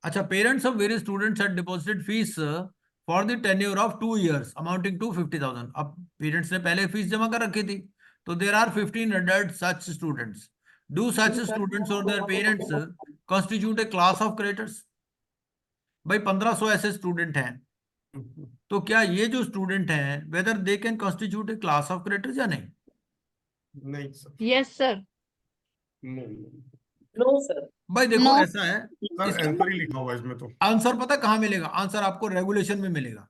Speaker 1: अच्छा, parents of various students had deposited fees for the tenure of 2 years amounting to 50,000। अब पेरेंट्स ने पहले फीस जमा कर रखी थी, तो there are 1500 such students. Do such students और their parents constitute a class of creators? भाई 1500 ऐसे स्टूडेंट हैं, तो क्या ये जो स्टूडेंट हैं whether they can constitute a class of creators या नहीं?
Speaker 3: नहीं सर,
Speaker 2: यस सर।
Speaker 3: नहीं
Speaker 6: नो सर।
Speaker 1: भाई देखो
Speaker 2: No.
Speaker 1: ऐसा है,
Speaker 3: सर,
Speaker 1: इसका
Speaker 3: आंसर ही लिखा हुआ है इसमें तो।
Speaker 1: आंसर पता कहाँ मिलेगा? आंसर आपको रेगुलेशन में मिलेगा।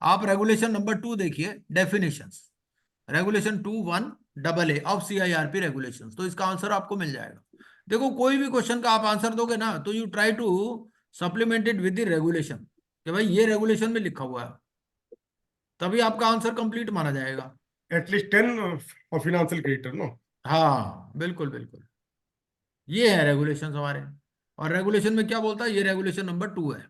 Speaker 1: आप रेगुलेशन नंबर 2 देखिए, definitions, regulation 2(1)AA of CIRP regulations, तो इसका आंसर आपको मिल जाएगा। देखो कोई भी क्वेश्चन का आप आंसर दोगे ना, तो you try to supplement it with the regulation, कि भाई ये रेगुलेशन में लिखा हुआ है, तभी आपका आंसर कंप्लीट माना जाएगा।
Speaker 3: एटलीस्ट 10 और फिनेंशियल क्रेडिटर नो।
Speaker 1: हाँ बिल्कुल बिल्कुल, ये है रेगुलेशन हमारे। और रेगुलेशन में क्या बोलता है, ये रेगुलेशन नंबर 2 है।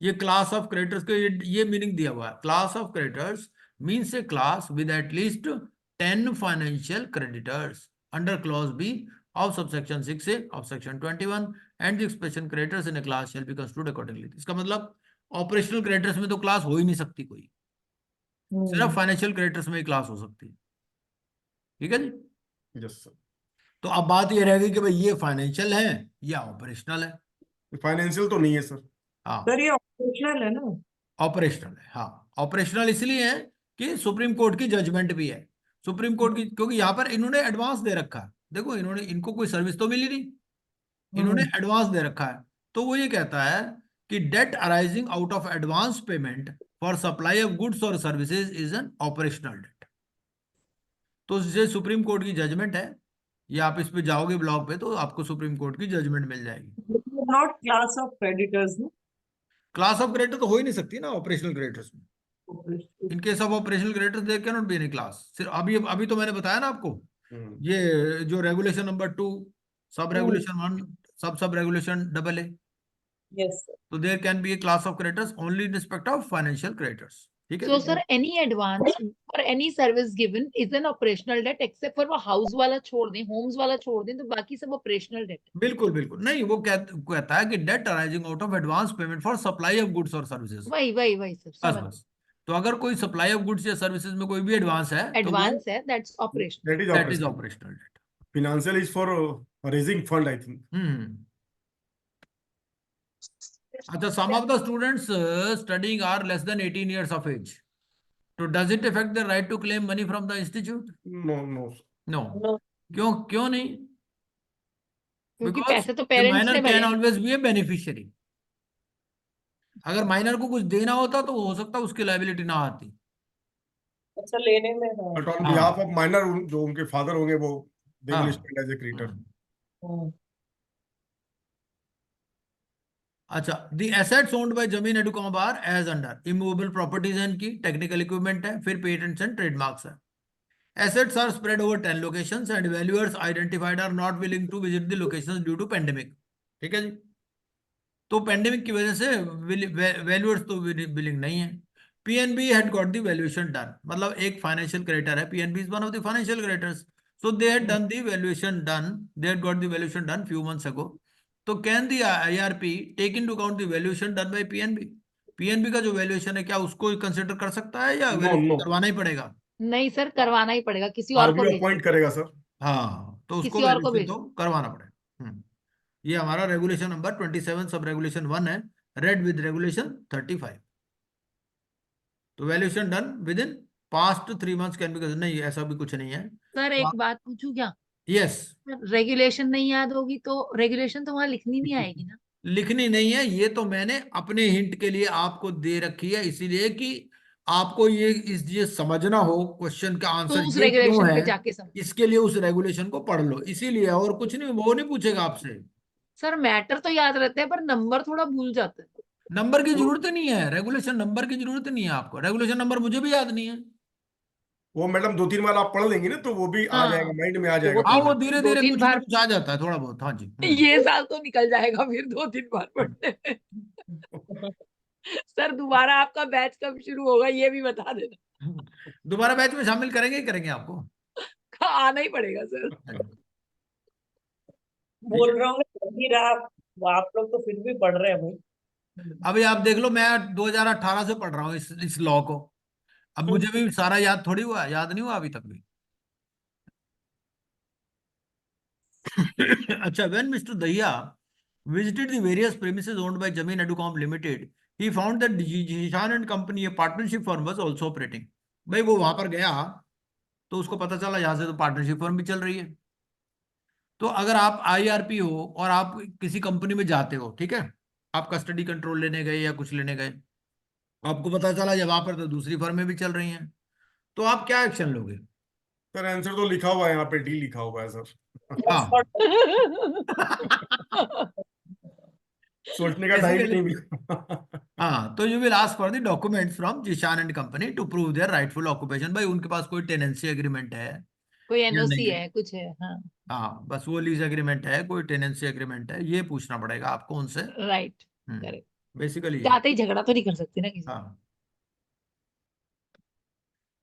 Speaker 1: ये क्लास ऑफ क्रेडिटर्स के ये मीनिंग दिया हुआ है, class of creditors means a class with at least 10 financial creditors under clause B of subsection 6A of section 21 and the expression creditors in a class shall be construed accordingly। इसका मतलब operational creditors में तो class हो ही नहीं सकती कोई, सिर्फ फाइनेंशियल क्रेडिटर्स में ही क्लास हो सकती है। ठीक है जी।
Speaker 3: Yes sir.
Speaker 1: तो अब बात ये रहेगी कि भाई ये फाइनेंशियल है या ऑपरेशनल है।
Speaker 3: फाइनेंशियल तो नहीं है सर।
Speaker 1: हाँ
Speaker 6: सर ये ऑपरेशनल है ना?
Speaker 1: ऑपरेशनल है, हाँ ऑपरेशनल इसलिए है कि सुप्रीम कोर्ट की जजमेंट भी है, सुप्रीम कोर्ट की, क्योंकि यहाँ पर इन्होंने एडवांस दे रखा है। देखो इन्होंने, इनको कोई सर्विस तो मिली नहीं, इन्होंने एडवांस दे रखा है, तो वो ये कहता है कि debt arising out of advance payment for supply of goods और services is an operational debt. तो ये सुप्रीम कोर्ट की जजमेंट है, ये आप इस पे जाओगे ब्लॉग पे तो आपको सुप्रीम कोर्ट की जजमेंट मिल जाएगी।
Speaker 6: नॉट क्लास ऑफ क्रेडिटर्स ना?
Speaker 1: क्लास ऑफ क्रेडिटर तो हो ही नहीं सकती ना ऑपरेशनल क्रेडिटर्स में, in case of operational creditors there can not be any class. सिर्फ अभी तो मैंने बताया ना आपको, ये जो रेगुलेशन नंबर 2 सब regulation 1 sub regulation AA,
Speaker 6: yes sir.
Speaker 1: तो there can be a class of creditors only in respect of financial creditors. ठीक है
Speaker 2: So
Speaker 1: जी?
Speaker 2: sir, any advance or any service given is an operational debt except for वो house वाला छोड़ दें, Holmes वाला छोड़ दें, तो बाकी सब ऑपरेशनल डेट है।
Speaker 1: बिल्कुल बिल्कुल नहीं, वो कहता है कि debt arising out of advance payment for supply of goods और सर्विसेज,
Speaker 2: वही वही वही सर,
Speaker 1: बस
Speaker 2: समझ।
Speaker 1: बस। तो अगर कोई सप्लाई ऑफ गुड्स या सर्विसेज में कोई भी एडवांस है तो
Speaker 2: एडवांस है, that's operational.
Speaker 3: That is
Speaker 1: that is
Speaker 3: operational.
Speaker 1: Operational debt.
Speaker 3: Financial is for raising fund, I think.
Speaker 1: अच्छा, some of the students studying are less than 18 years of age. तो does it affect the right to claim money from the institute?
Speaker 3: No, no.
Speaker 1: No.
Speaker 6: No.
Speaker 1: क्यों क्यों नहीं?
Speaker 2: क्योंकि
Speaker 1: Because
Speaker 2: पैसे तो
Speaker 1: a
Speaker 2: parents
Speaker 1: minor
Speaker 2: ने भरे
Speaker 1: can
Speaker 2: हैं।
Speaker 1: always be a beneficiary. अगर माइनर को कुछ देना होता तो हो सकता है उसकी लायबिलिटी ना आती।
Speaker 6: अच्छा, लेने में है।
Speaker 3: But on
Speaker 1: हाँ।
Speaker 3: behalf of minor, जो उनके फादर होंगे वो they will
Speaker 1: हाँ।
Speaker 3: stand as a creditor.
Speaker 6: हम्म,
Speaker 1: अच्छा, the assets owned by Zameen Educom are as under immovable properties है, इनकी टेक्निकल इक्विपमेंट है, फिर पेटेंट्स एंड ट्रेडमार्क्स है। Assets are spread over 10 locations and valuers identified are not willing to visit the locations due to pandemic. ठीक है जी। तो pandemic की वजह से वैल्यूअर्स तो बिलिंग नहीं है। PNB had got the valuation done, मतलब एक फाइनेंशियल क्रेडिटर है, PNB is one of the financial creditors, so they had done the valuation done, they had got the valuation done few months ago. तो can the IRP take into account the valuation done by PNB? PNB का जो valuation है क्या उसको consider कर सकता है या
Speaker 3: No,
Speaker 1: वैल्यूएशन
Speaker 3: no.
Speaker 1: करवाना ही पड़ेगा?
Speaker 2: नहीं सर, करवाना ही पड़ेगा, किसी और को
Speaker 3: RBI
Speaker 2: भेज
Speaker 3: अपॉइंट
Speaker 2: दो।
Speaker 3: करेगा सर.
Speaker 1: हाँ, तो उसको
Speaker 2: किसी और को
Speaker 1: वैल्यूएशन
Speaker 2: भेज
Speaker 1: तो करवाना पड़ेगा। ये हमारा रेगुलेशन नंबर 27 सब रेगुलेशन 1 है, रेड विद रेगुलेशन 35। तो valuation done with in past 3 months can be, नहीं ऐसा भी कुछ नहीं है।
Speaker 2: सर एक बात पूछूं क्या?
Speaker 1: यस,
Speaker 2: रेगुलेशन नहीं याद होगी तो रेगुलेशन तो वहां लिखनी नहीं आएगी ना?
Speaker 1: लिखनी नहीं है, ये तो मैंने अपने हिंट के लिए आपको दे रखी है, इसीलिए कि आपको ये समझना हो क्वेश्चन का
Speaker 2: तो
Speaker 1: आंसर
Speaker 2: उस
Speaker 1: ये क्यों
Speaker 2: रेगुलेशन
Speaker 1: है,
Speaker 2: पे जाके समझ।
Speaker 1: इसके लिए उस रेगुलेशन को पढ़ लो, इसीलिए, और कुछ नहीं, वो नहीं पूछेगा आपसे।
Speaker 2: सर मैटर तो याद रहते हैं पर नंबर थोड़ा भूल जाते हैं।
Speaker 1: नंबर की जरूरत नहीं है, रेगुलेशन नंबर की जरूरत नहीं है आपको, रेगुलेशन नंबर मुझे भी याद नहीं है।
Speaker 3: वो मैडम 2-3 बार आप पढ़ लेंगी ना तो वो भी आ जाएगा,
Speaker 2: हाँ,
Speaker 3: माइंड में आ
Speaker 2: तो
Speaker 3: जाएगा
Speaker 2: वो
Speaker 1: हाँ, वो
Speaker 3: पढ़ने.
Speaker 1: धीरे
Speaker 2: दो
Speaker 1: धीरे
Speaker 2: तीन
Speaker 1: कुछ ना
Speaker 2: बार
Speaker 1: कुछ आ जाता है थोड़ा बहुत। हाँ जी।
Speaker 2: ये साल तो निकल जाएगा फिर 2-3 बार पढ़ने में। सर दोबारा आपका बैच कब शुरू होगा ये भी बता देना।
Speaker 1: दोबारा बैच में शामिल करेंगे ही करेंगे आपको।
Speaker 2: आना ही पड़ेगा सर।
Speaker 1: हाँ जी।
Speaker 6: बोल रहा हूँ चल ही रहा, आप लोग तो फिर भी पढ़ रहे हैं भाई।
Speaker 1: अभी आप देख लो, मैं 2018 से पढ़ रहा हूँ इस लॉ को, अब मुझे भी सारा याद थोड़ी हुआ, याद नहीं हुआ अभी तक भी। अच्छा, when Mr. Dahiya visited the various premises owned by Jamin Educom Limited, he found that Jishan and Company, a partnership firm, was also operating. भाई वो वहां पर गया तो उसको पता चला यहाँ से तो पार्टनरशिप फर्म भी चल रही है। तो अगर आप आईआरपी हो और आप किसी कंपनी में जाते हो, ठीक है, आप कस्टडी कंट्रोल लेने गए या कुछ लेने गए, आपको पता चला जब वहां पर तो दूसरी फर्में भी चल रही हैं, तो आप क्या एक्शन लोगे?
Speaker 3: सर आंसर तो लिखा हुआ है यहाँ पे, डी लिखा हुआ है सर.
Speaker 1: हाँ।
Speaker 3: सोचने का टाइम ही
Speaker 1: Basically,
Speaker 3: नहीं मिला.
Speaker 1: हाँ, तो you will ask for the documents from Zeeshan and company to prove their rightful occupation. भाई उनके पास कोई टेनेंसी एग्रीमेंट है
Speaker 2: कोई
Speaker 1: या नहीं
Speaker 2: एनओसी
Speaker 1: है?
Speaker 2: है, कुछ है? हाँ,
Speaker 1: हाँ, बस वो लीज एग्रीमेंट है, कोई टेनेंसी एग्रीमेंट है, ये पूछना पड़ेगा आपको उनसे।
Speaker 2: Right, correct.
Speaker 1: बेसिकली
Speaker 2: जाते ही झगड़ा तो नहीं कर सकते ना किसी से।
Speaker 1: हाँ।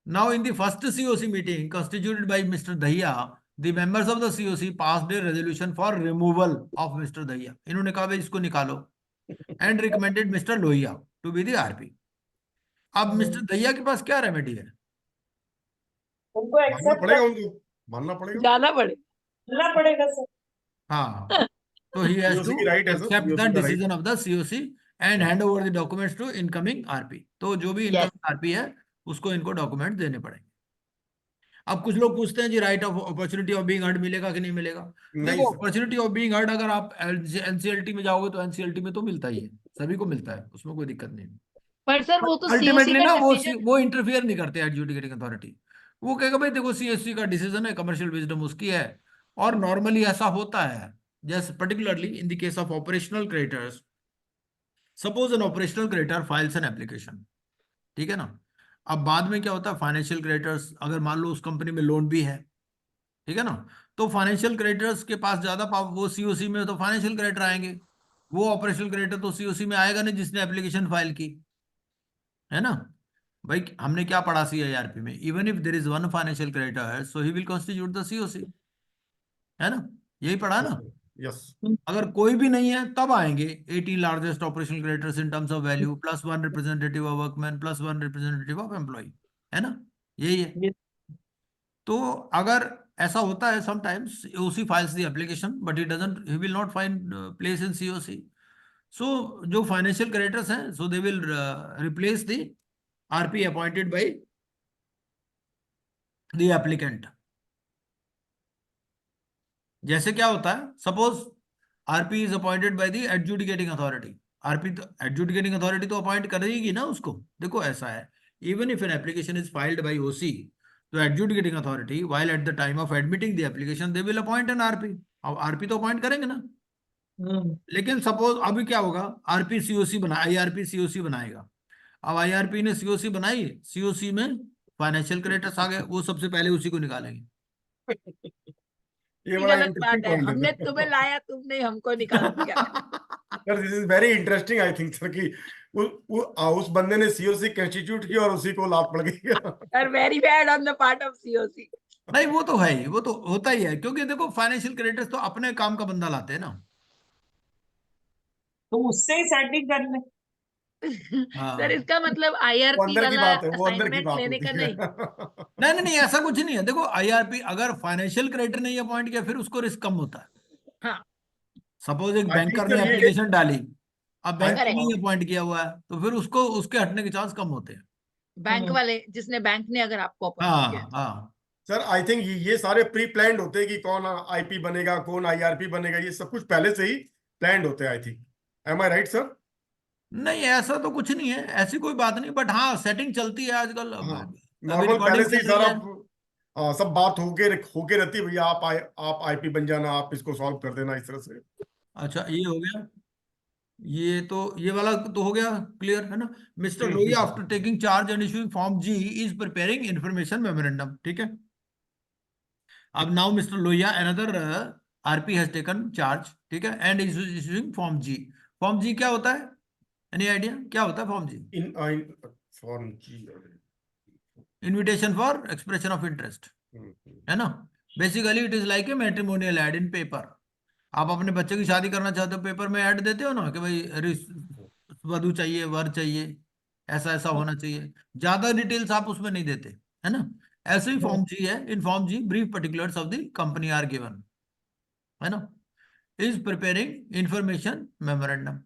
Speaker 1: Now, in the first COC meeting constituted by Mr. Dahiya, the members of the COC passed a resolution for removal of Mr. Dahiya. इन्होंने कहा भाई इसको निकालो, and recommended Mr. Lohia to be the RP. अब mister Dahiya के पास क्या remedy है?
Speaker 6: उनको
Speaker 3: मानना
Speaker 6: एक्सेप्ट
Speaker 3: पड़ेगा, उनको मानना पड़ेगा.
Speaker 2: जाना पड़े।
Speaker 6: करना पड़ेगा सर।
Speaker 1: हाँ, तो he has
Speaker 3: COC
Speaker 1: to
Speaker 3: की राइट है सर,
Speaker 1: accept
Speaker 3: COC
Speaker 1: the
Speaker 3: का right.
Speaker 1: decision of the COC and hand over the documents to incoming RP. तो जो भी incoming RP है उसको इनको डॉक्यूमेंट देने पड़ेंगे। अब कुछ लोग पूछते हैं जी right of opportunity of being heard मिलेगा कि नहीं मिलेगा?
Speaker 3: नहीं
Speaker 1: देखो,
Speaker 3: sir.
Speaker 1: Opportunity of being heard अगर आप एनसीएलटी में जाओगे तो एनसीएलटी में तो मिलता ही है, सभी को मिलता है, उसमें कोई दिक्कत नहीं।
Speaker 2: पर सर वो तो सीओसी
Speaker 1: अल्टीमेटली
Speaker 2: का
Speaker 1: ना
Speaker 2: डिसीजन।
Speaker 1: वो इंटरफियर नहीं करते एडजुडिकेटिंग अथॉरिटी। वो कहेगा भाई देखो सीएससी का डिसीजन है, कमर्शियल विजडम उसकी है, और नॉर्मली ऐसा होता है, जैसे particularly in the case of operational creditors, suppose N operational creditor files an application, ठीक है ना, अब बाद में क्या होता है, फाइनेंशियल क्रेडिटर्स अगर मान लो उस कंपनी में लोन भी है, ठीक है ना, तो फाइनेंशियल क्रेडिटर्स के पास ज्यादा वो सीओसी में तो फाइनेंशियल क्रेडिटर आएंगे, वो ऑपरेशनल क्रेडिटर तो सीओसी में आएगा नहीं जिसने एप्लीकेशन फाइल की, है ना। भाई हमने क्या पढ़ा सीआईआरपी में, even if there is one financial creditor so he will constitute the COC, है ना, यही पढ़ा ना।
Speaker 3: यस
Speaker 1: अगर कोई भी नहीं है तब आएंगे 18 largest operational creditors in terms of value plus 1 representative of workman plus 1 representative of employ, है ना, यही है।
Speaker 6: Yes.
Speaker 1: तो अगर ऐसा होता है sometimes OC files the application but he doesn't, he will not find place in COC, so जो फाइनेंशियल क्रेडिटर्स हैं so they will replace the RP appointed by the applicant. जैसे क्या होता है, suppose RP is appointed by the adjudicating authority, RP तो adjudicating authority तो appoint करेगी ना उसको। देखो ऐसा है, even if an application is filed by OC, तो adjudicating authority while eight the time of admitting the application they will appoint an RP. अब आरपी तो अपॉइंट करेंगे ना। लेकिन सपोज अभी क्या होगा, आरपी सीओसी बना, आईआरपी सीओसी बनाएगा। अब आईआरपी ने सीओसी बनाई, सीओसी में फाइनेंशियल क्रेडिटर्स आ गए, वो सबसे पहले उसी को निकालेंगे।
Speaker 3: ये
Speaker 2: ये
Speaker 3: बड़ा
Speaker 2: गलत
Speaker 3: इंटरेस्टिंग
Speaker 2: बात है,
Speaker 3: पॉइंट
Speaker 2: हमने
Speaker 3: है
Speaker 2: तुम्हें लाया, तुमने हमको निकाल दिया।
Speaker 3: Sir. This is very interesting I think sir कि उस बंदे ने सीओसी कंस्टिट्यूट किया और उसी को लात पड़ गई
Speaker 2: Are very bad on the part of COC.
Speaker 1: नहीं वो तो है ही, वो तो होता ही है, क्योंकि देखो फाइनेंशियल क्रेडिटर्स तो अपने काम का बंदा लाते हैं ना।
Speaker 6: तो उससे ही सेटिंग कर ले।
Speaker 1: हाँ
Speaker 2: सर इसका मतलब
Speaker 3: वो
Speaker 2: आईआरपी
Speaker 3: अंदर की
Speaker 2: वाला
Speaker 3: बात है, वो अंदर की
Speaker 2: असाइनमेंट
Speaker 3: बात
Speaker 2: लेने
Speaker 3: होती
Speaker 2: का
Speaker 3: है
Speaker 2: नहीं।
Speaker 1: नहीं नहीं नहीं, ऐसा कुछ नहीं है। देखो आईआरपी अगर फाइनेंशियल क्रेडिटर नहीं अपॉइंट किया फिर उसको रिस्क कम होता है।
Speaker 2: हाँ
Speaker 1: सपोज एक
Speaker 3: आई थिंक
Speaker 1: बैंकर ने
Speaker 3: सर ये
Speaker 1: एप्लीकेशन डाली, अब बैंक ने
Speaker 2: करेक्ट,
Speaker 1: नहीं अपॉइंट किया हुआ है तो फिर उसको उसके हटने के चांस कम होते हैं।
Speaker 2: बैंक वाले जिसने बैंक ने अगर आपको अपॉइंट किया
Speaker 1: हाँ हाँ।
Speaker 3: सर आई थिंक ये सारे प्री प्लान्ड होते हैं कि कौन आईपी बनेगा, कौन आईआरपी बनेगा, ये सब कुछ पहले से ही प्लान्ड होते हैं I think. Am I right sir?
Speaker 1: नहीं ऐसा तो कुछ नहीं है, ऐसी कोई बात नहीं, बट हाँ सेटिंग चलती है आजकल।
Speaker 3: हाँ
Speaker 1: अभी
Speaker 3: नॉर्मल पहले
Speaker 1: रिकॉर्डिंग
Speaker 3: से ही
Speaker 1: चल
Speaker 3: सर
Speaker 1: रही है।
Speaker 3: आप सब बात होके रहती है भैया, आप आईपी बन जाना, आप इसको सॉल्व कर देना इस तरह से।
Speaker 1: अच्छा ये हो गया, ये तो ये वाला तो हो गया क्लियर, है ना। Mister Lohia after taking charge and issuing form G is preparing information memorandum, ठीक है। अब now mister Lohia another RP has taken charge, ठीक है, and is issuing form G. Form G क्या होता है, एनी आइडिया क्या होता है form G?
Speaker 3: In form G.
Speaker 1: Invitation for expression of interest, है ना। Basically it is like a matrimonial ad in paper. आप अपने बच्चे की शादी करना चाहते हो, पेपर में ऐड देते हो ना कि भाई वधू चाहिए, वर चाहिए, ऐसा ऐसा होना चाहिए, ज्यादा डिटेल्स आप उसमें नहीं देते, है ना। ऐसे ही फॉर्म जी है, in form G brief particulars of the company are given, है ना, इज प्रिपेयरिंग इंफॉर्मेशन मेमोरेंडम,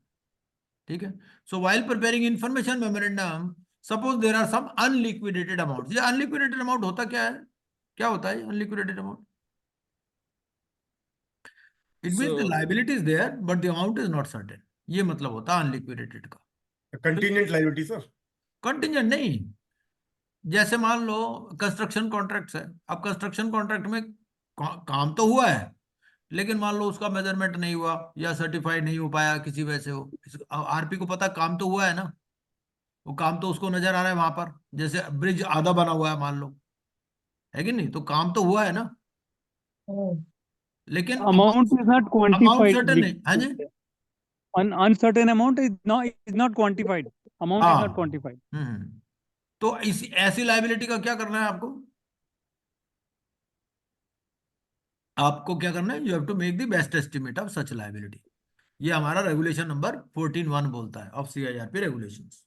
Speaker 1: ठीक है। So while preparing information memorandum suppose there are some unliquidated amount. ये अनलिक्विडेटेड अमाउंट होता क्या है, क्या होता है unliquidated amount? It mean the
Speaker 5: So
Speaker 1: liability is there but the amount is not certain, ये मतलब होता है अनलिक्विडेटेड का।
Speaker 3: Contingent liability sir.
Speaker 1: कंटिजेंट नहीं, जैसे मान लो कंस्ट्रक्शन कॉन्ट्रैक्ट है, अब कंस्ट्रक्शन कॉन्ट्रैक्ट में काम तो हुआ है, लेकिन मान लो उसका मेजरमेंट नहीं हुआ या सर्टिफाइड नहीं हो पाया किसी वजह से, हो आरपी को पता काम तो हुआ है ना, वो काम तो उसको नजर आ रहा है वहां पर, जैसे ब्रिज आधा बना हुआ है मान लो, है कि नहीं, तो काम तो हुआ है ना, लेकिन
Speaker 7: Amount is not
Speaker 1: amount
Speaker 7: quantified.
Speaker 1: Certain नहीं, हाँ जी।
Speaker 7: An uncertain amount is not quantified. Amount is not
Speaker 1: हाँ
Speaker 7: quantified.
Speaker 1: तो इस ऐसी लाइबिलिटी का क्या करना है आपको, आपको क्या करना है, you have to make the best estimate of such liability. ये हमारा रेगुलेशन नंबर 14(1) बोलता है of CIRP regulations.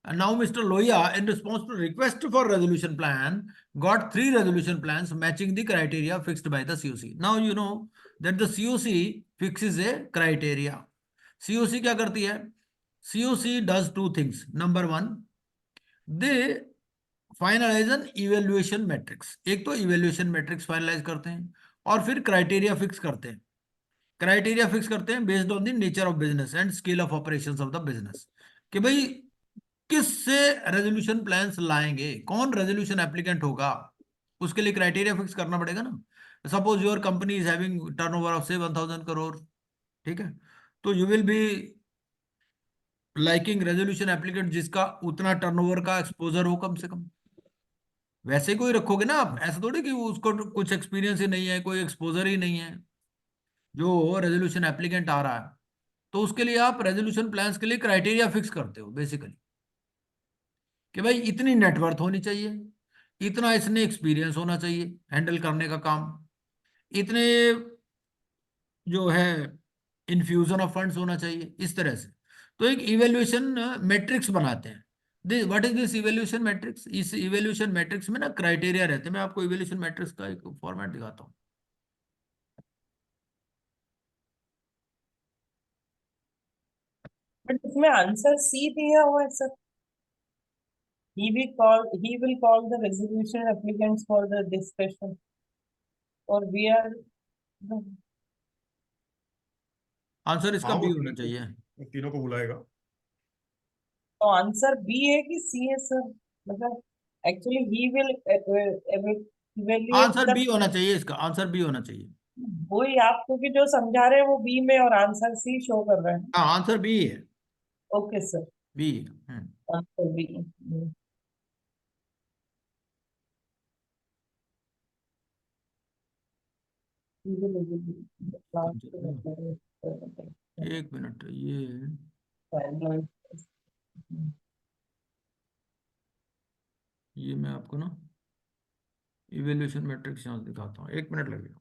Speaker 1: And now Mr. Loya, in response to request for resolution plan, got 3 resolution plans matching the criteria fixed by the COC. Now you know that the COC fixes a criteria. COC क्या करती है? COC does 2 things. Number 1, they finalize an evaluation matrix. एक तो evaluation matrix finalize करते हैं और फिर criteria fix करते हैं। क्राइटेरिया फिक्स करते हैं based on the nature of business and scale of operations of the business, कि भाई किससे रेजोल्यूशन प्लान्स लाएंगे, कौन रेजोल्यूशन एप्लीकेंट होगा, उसके लिए क्राइटेरिया फिक्स करना पड़ेगा ना। Suppose your company is having turnover of से 1000 करोड़, ठीक है, तो you will be liking resolution applicant जिसका उतना टर्नओवर का एक्सपोजर हो कम से कम। वैसे कोई रखोगे ना आप, ऐसा थोड़ी कि उसको कुछ एक्सपीरियंस ही नहीं है, कोई एक्सपोजर ही नहीं है जो रेजोल्यूशन एप्लीकेंट आ रहा है, तो उसके लिए आप रेजोल्यूशन प्लान्स के लिए क्राइटेरिया फिक्स करते हो बेसिकली, कि भाई इतनी नेटवर्थ होनी चाहिए, इतना इसने एक्सपीरियंस होना चाहिए हैंडल करने का काम, इतने जो है इन्फ्यूजन ऑफ फंड्स होना चाहिए, इस तरह से। तो एक इवेल्युएशन मैट्रिक्स बनाते हैं। This what is this evaluation matrix? इस इवेल्युएशन मैट्रिक्स में ना क्राइटेरिया रहते हैं। मैं आपको इवेल्युएशन मैट्रिक्स का एक फॉर्मेट दिखाता हूँ।
Speaker 6: बट इसमें आंसर सी दिया हुआ है sir. He will call the resolution applicants for the discussion. Or we are
Speaker 1: answer इसका
Speaker 3: हाँ,
Speaker 1: बी
Speaker 3: वो
Speaker 1: होना चाहिए।
Speaker 3: तीनों को बुलाएगा।
Speaker 6: तो आंसर बी है कि सी है सर? मतलब actually he will evaluate
Speaker 1: answer
Speaker 6: the,
Speaker 1: B होना चाहिए, इसका आंसर बी होना चाहिए।
Speaker 6: वही आप क्योंकि जो समझा रहे हैं वो बी में और आंसर सी शो कर रहे हैं।
Speaker 1: हाँ, आंसर बी है,
Speaker 6: okay sir,
Speaker 1: B.
Speaker 6: Answer B.
Speaker 1: एक मिनट, ये मैं आपको ना इवेल्युएशन मैट्रिक्स यहाँ दिखाता हूँ, 1 मिनट लगेगा।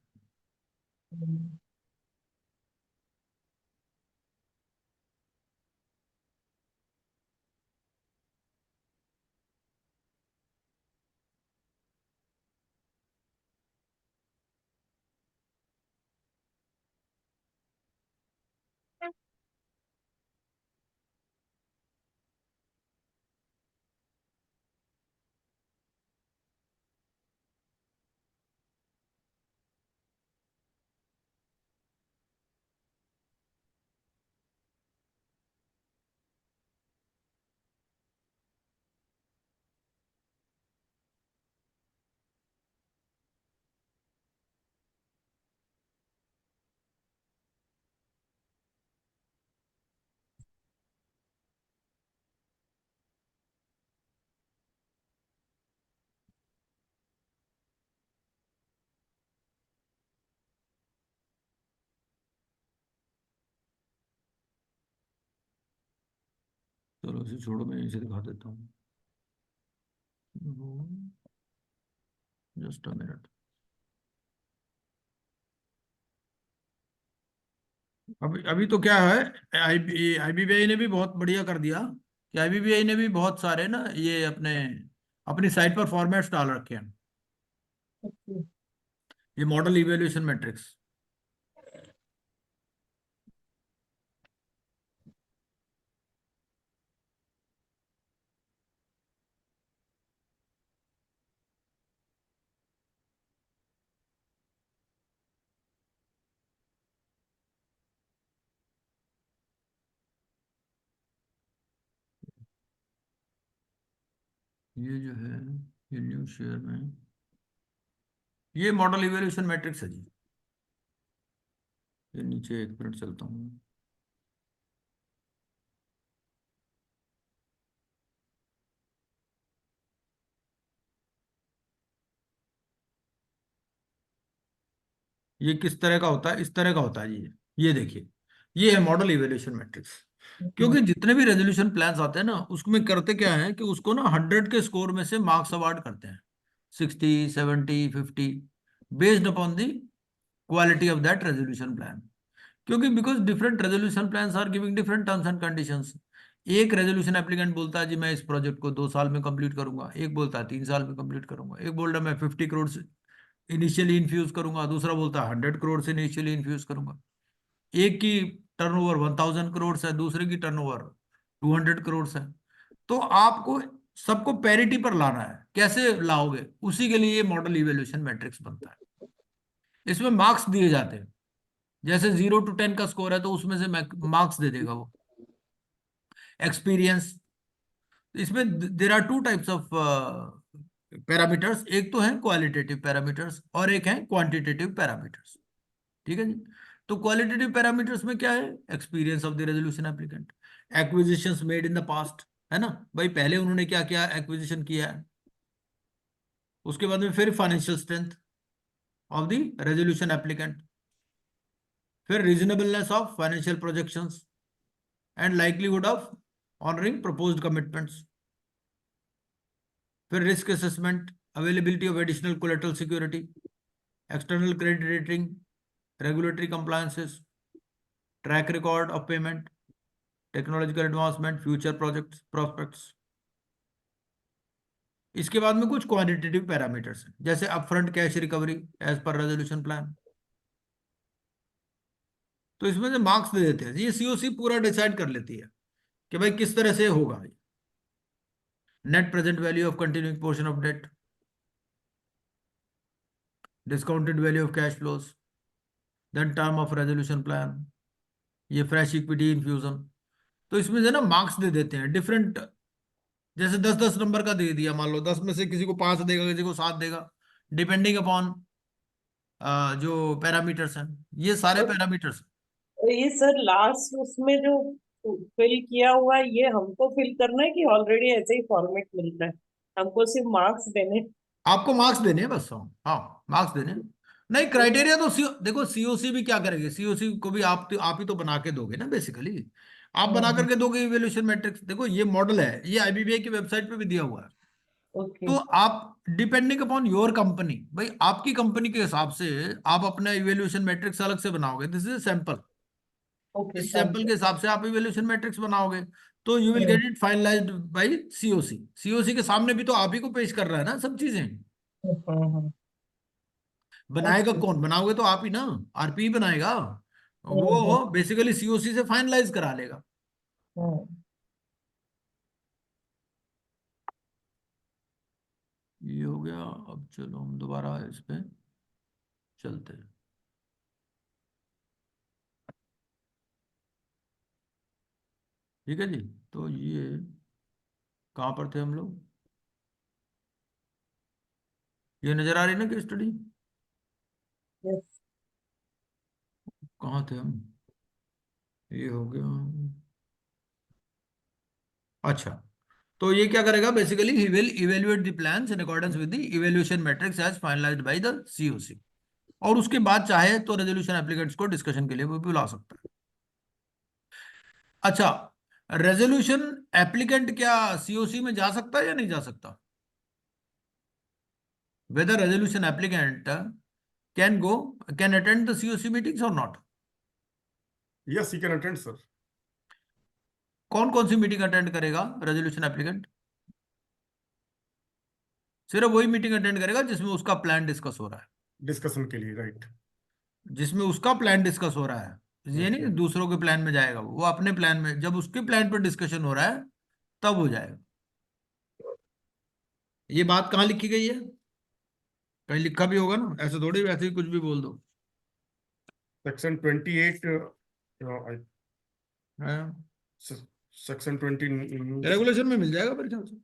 Speaker 1: चलो इसे छोड़ो, मैं इसे दिखा देता हूँ। Just a minute. अभी अभी तो क्या है, आईबीबीआई ने भी बहुत बढ़िया कर दिया कि आईबीबीआई ने भी बहुत सारे ना ये अपनी साइट पर फॉर्मेट्स डाल रखे हैं, ये मॉडल इवेल्युएशन मैट्रिक्स। ये जो है, ये न्यू शेयर में ये मॉडल इवेल्युएशन मैट्रिक्स है जी। ये नीचे 1 मिनट चलता हूँ। ये किस तरह का होता है? इस तरह का होता है जी। ये देखिए, ये है मॉडल इवेल्युएशन मैट्रिक्स। क्योंकि जितने भी रेजोल्यूशन प्लान्स आते हैं ना, उसमें करते क्या है कि उसको ना 100 के स्कोर में से मार्क्स अवार्ड करते हैं, 60, 70, 50, based upon the quality of that resolution plan. क्योंकि because different resolution plans are giving different terms and conditions. एक रेजोल्यूशन एप्लीकेंट बोलता है जी मैं इस प्रोजेक्ट को 2 साल में कंप्लीट करूंगा, एक बोलता है 3 साल में कंप्लीट करूंगा, एक बोल रहा है मैं 50 करोड़ इनिशियली इन्फ्यूज करूंगा, दूसरा बोलता है 100 करोड़ से इनिशियली इन्फ्यूज करूंगा। एक की टर्नओवर 1000 करोड़ है, दूसरे की टर्नओवर 200 करोड़ है। तो आपको सबको पैरिटी पर लाना है, कैसे लाओगे? उसी के लिए ये मॉडल इवेल्युएशन मैट्रिक्स बनता है। इसमें मार्क्स दिए जाते हैं, जैसे 0 to 10 का स्कोर है तो उसमें से मार्क्स दे देगा वो। एक्सपीरियंस, इसमें there are 2 types of parameters, एक तो है क्वालिटेटिव पैरामीटर्स और एक है क्वांटिटेटिव पैरामीटर्स। ठीक है जी। तो क्वालिटेटिव पैरामीटर्स में क्या है? Experience of the resolution applicant, acquisitions made in the past, है ना भाई, पहले उन्होंने क्या क्या एक्विजिशन किया है। उसके बाद में फिर financial strength of the resolution applicant, फिर reasonableness of financial projections and likelihood of honoring proposed commitments, फिर risk assessment availability of additional collateral security, external credit rating, regulatory compliances, track record of payment, technological advancement, future projects, prospects. इसके बाद में कुछ quantitative parameters हैं, जैसे upfront cash recovery as per resolution plan. तो इसमें से मार्क्स दे देते हैं, ये सीओसी पूरा डिसाइड कर लेती है कि भाई किस तरह से होगा। Net present value of continuing portion of debt, discounted value of cash flows, then term of resolution plan, ये फ्रेश इक्विटी इन्फ्यूजन। तो इसमें जो है ना मार्क्स दे देते हैं डिफरेंट, जैसे 10-10 नंबर का दे दिया, मान लो 10 में से किसी को 5 देगा, किसी को 7 देगा, डिपेंडिंग अपॉन जो पैरामीटर्स हैं, ये सारे पैरामीटर्स।
Speaker 6: तो ये सर लास्ट उसमें जो फिल किया हुआ है ये हमको फिल करना है कि ऑलरेडी ऐसे ही फॉर्मेट मिलता है, हमको सिर्फ मार्क्स देने?
Speaker 1: आपको मार्क्स देने हैं बस। हाँ, मार्क्स देने हैं। नहीं, क्राइटेरिया तो देखो सीओसी भी क्या करेगी, सीओसी को भी आप ही तो बना के दोगे ना बेसिकली, आप बना करके दोगे इवैल्यूएशन मैट्रिक्स। देखो ये मॉडल है, ये आईबीबीआई की वेबसाइट पे भी दिया हुआ है।
Speaker 6: ओके।
Speaker 1: तो आप डिपेंडिंग अपॉन योर कंपनी, भाई आपकी कंपनी के हिसाब से आप अपना इवैल्यूएशन मैट्रिक्स अलग से बनाओगे। दिस इज सैंपल,
Speaker 6: ओके
Speaker 1: इस सैंपल के हिसाब से आप इवैल्यूएशन मैट्रिक्स बनाओगे, तो you will
Speaker 6: hmm.
Speaker 1: Get it finalized by COC. COC के सामने भी तो आप ही को पेश कर रहा है ना सब चीजें। बनाएगा
Speaker 6: अच्छा।
Speaker 1: कौन? बनाओगे तो आप ही ना, आरपी बनाएगा,
Speaker 6: हम्म।
Speaker 1: वो बेसिकली सीओसी से फाइनलाइज करा लेगा।
Speaker 6: हम्म।
Speaker 1: ये हो गया। अब चलो हम दोबारा इस पे चलते हैं। ठीक है जी, तो ये कहाँ पर थे हम लोग? ये नजर आ रही ना कि स्टडी?
Speaker 6: यस।
Speaker 1: कहाँ थे हम? ये हो गया। अच्छा, तो ये क्या करेगा basically, he will evaluate the plans in accordance with the evaluation matrix as finalized by the COC. और उसके बाद चाहे तो रेजोल्यूशन एप्लीकेंट्स को डिस्कशन के लिए वो बुला सकता है। अच्छा, रेजोल्यूशन एप्लीकेंट क्या सीओसी में जा सकता है या नहीं जा सकता? Whether resolution applicant can attend the COC meetings और not?
Speaker 3: Yes, he can attend, sir.
Speaker 1: कौन कौन सी मीटिंग अटेंड करेगा रेजोल्यूशन एप्लीकेंट? सिर्फ वही मीटिंग अटेंड करेगा जिसमें उसका प्लान डिस्कस हो रहा है।
Speaker 3: Discussion के लिए, right?
Speaker 1: जिसमें उसका प्लान डिस्कस हो रहा है, ये नहीं दूसरों के प्लान में जाएगा, वो अपने प्लान में, जब उसके प्लान पर डिस्कशन हो रहा है तब हो जाएगा। ये बात कहाँ लिखी गई है? कहीं लिखा भी होगा ना, ऐसे थोड़ी वैसे ही कुछ भी बोल दो।
Speaker 3: Section 28, I-
Speaker 1: हाँ,
Speaker 3: Section 20,
Speaker 1: रेगुलेशन में मिल जाएगा मेरे ख्याल से।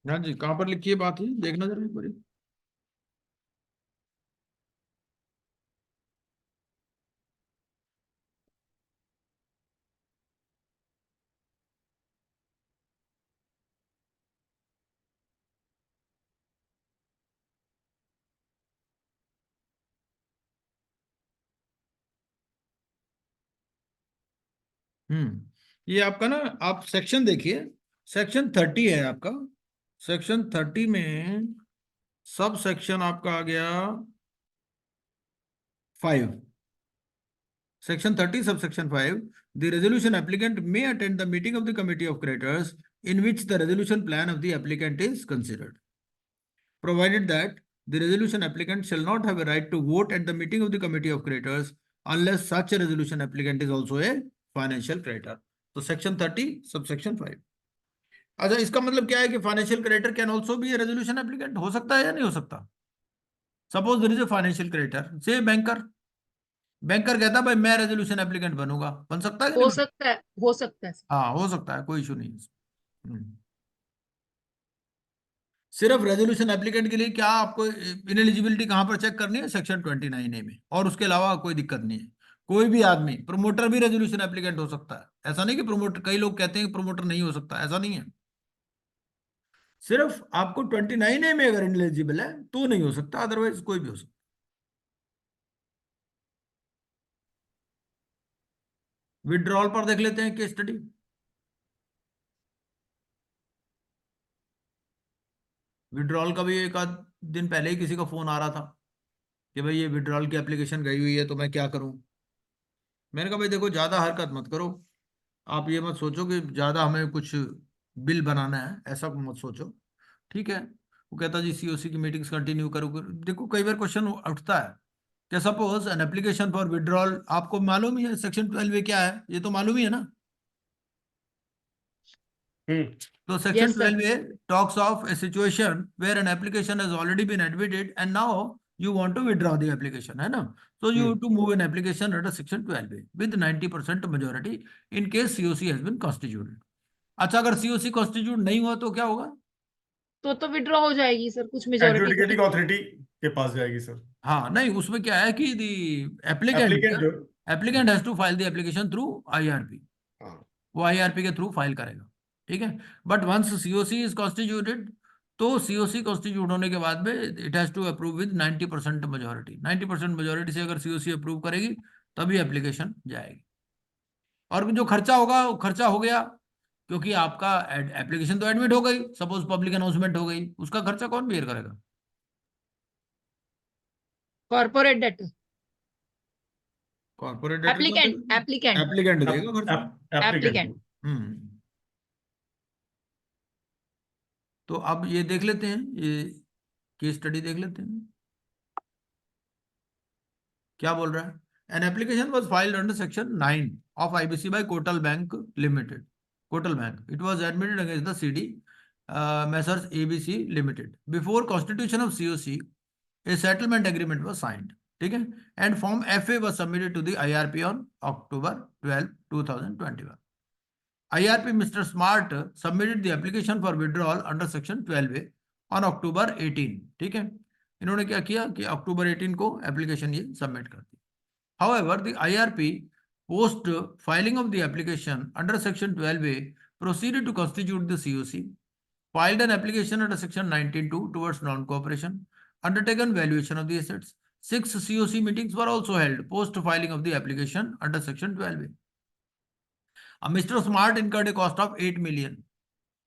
Speaker 1: हाँ जी, कहाँ पर लिखी है बात? ही देखना जरा एक बारी। ये आपका ना, आप सेक्शन देखिए, सेक्शन 30 है आपका। सेक्शन 30 में सब सेक्शन आपका आ गया 5। Section 30, subsection 5, the resolution applicant may attend the meeting of the committee of creditors in which the resolution plan of the applicant is considered. provided that the resolution applicant shall not have a right to vote at the meeting of the committee of creditors unless such a resolution applicant is also a financial creditor. तो section 30 subsection 5. अच्छा, इसका मतलब क्या है कि financial creditor can also be a resolution applicant. हो सकता है या नहीं हो सकता? Suppose there is a financial creditor, say banker. Banker कहता है भाई मैं रेजोल्यूशन एप्लीकेंट बनूंगा. बन सकता है कि
Speaker 2: हो
Speaker 1: नहीं?
Speaker 2: सकता है, हो सकता है.
Speaker 1: हाँ, हो सकता है, कोई इशू नहीं है. सिर्फ रेजोल्यूशन एप्लीकेंट के लिए क्या आपको इनएलिजिबिलिटी कहां पर चेक करनी है? सेक्शन 29A में. और उसके अलावा कोई दिक्कत नहीं है. कोई भी आदमी, प्रमोटर भी रेजोल्यूशन एप्लीकेंट हो सकता है. ऐसा नहीं कि प्रमोटर, कई लोग कहते हैं कि प्रमोटर नहीं हो सकता, ऐसा नहीं है. सिर्फ आपको 29A में अगर इनएलिजिबल है तो नहीं हो सकता, अदरवाइज कोई भी हो सकता. विड्रॉल पर देख लेते हैं केस स्टडी. विड्रॉल का भी एक आध दिन पहले ही किसी का फोन आ रहा था कि भाई ये विड्रॉल की एप्लीकेशन गई हुई है तो मैं क्या करूं. मैंने कहा भाई देखो, ज्यादा हरकत मत करो. आप ये मत सोचो कि ज्यादा हमें कुछ बिल बनाना है, ऐसा मत सोचो. ठीक है. वो कहता जी सीओसी की मीटिंग्स कंटिन्यू करो. देखो कई बार क्वेश्चन उठता है कि suppose an application for withdrawal, आपको मालूम ही है सेक्शन 12 क्या है, ये तो मालूम ही है ना. तो section
Speaker 2: Yes, sir.
Speaker 1: 12A talks of a situation where an application has already been admitted and now you want to withdraw the application, है ना. So you have to move an application under section 12A with 90% majority in case COC has been constituted. अच्छा, अगर COC constitute नहीं हुआ तो क्या होगा?
Speaker 2: तो विड्रॉ हो जाएगी सर, कुछ मेजोरिटी.
Speaker 3: एडजुडिकेटिंग अथॉरिटी के पास जाएगी सर.
Speaker 1: हाँ नहीं, उसमें क्या है कि दी
Speaker 3: एप्लीकेंट जो
Speaker 1: applicant has to file the application through IRP. वो IRP के थ्रू फाइल करेगा. ठीक है. But once COC is constituted, तो COC कॉन्स्टिट्यूट होने के बाद में it has to approve with 90% majority. 90% majority से अगर COC अप्रूव करेगी तभी एप्लीकेशन जाएगी. और जो खर्चा होगा वो खर्चा हो गया, क्योंकि आपका एप्लीकेशन तो एडमिट हो गई. सपोज पब्लिक अनाउंसमेंट हो गई, उसका खर्चा कौन बेयर करेगा?
Speaker 2: Corporate debtor.
Speaker 1: Corporate
Speaker 2: applicant applicant
Speaker 1: applicant देगा खर्चा.
Speaker 2: एप्लीकेंट.
Speaker 1: तो अब ये देख लेते हैं, ये केस स्टडी देख लेते हैं क्या बोल रहा है. An application was filed under section 9 of IBC by Kotak bank limited. Kotak bank, it was admitted against the CD Messrs ABC Limited. Before constitution of COC, a settlement agreement was signed. ठीक है. And form FA was submitted to the IRP on October 12, 2021. IRP Mr. Smart submitted the application for withdrawal under section 12A on October 18. ठीक है. इन्होंने क्या किया कि अक्टूबर 18 को application ये सबमिट कर दी. However, the IRP post filing of the application under section 12A proceeded to constitute the COC, filed an application under section 19(2) towards non-cooperation, undertaken valuation of the assets. 6 COC meetings were also held post filing of the application under section 12A. Mr. Smart incurred a cost of 8 million.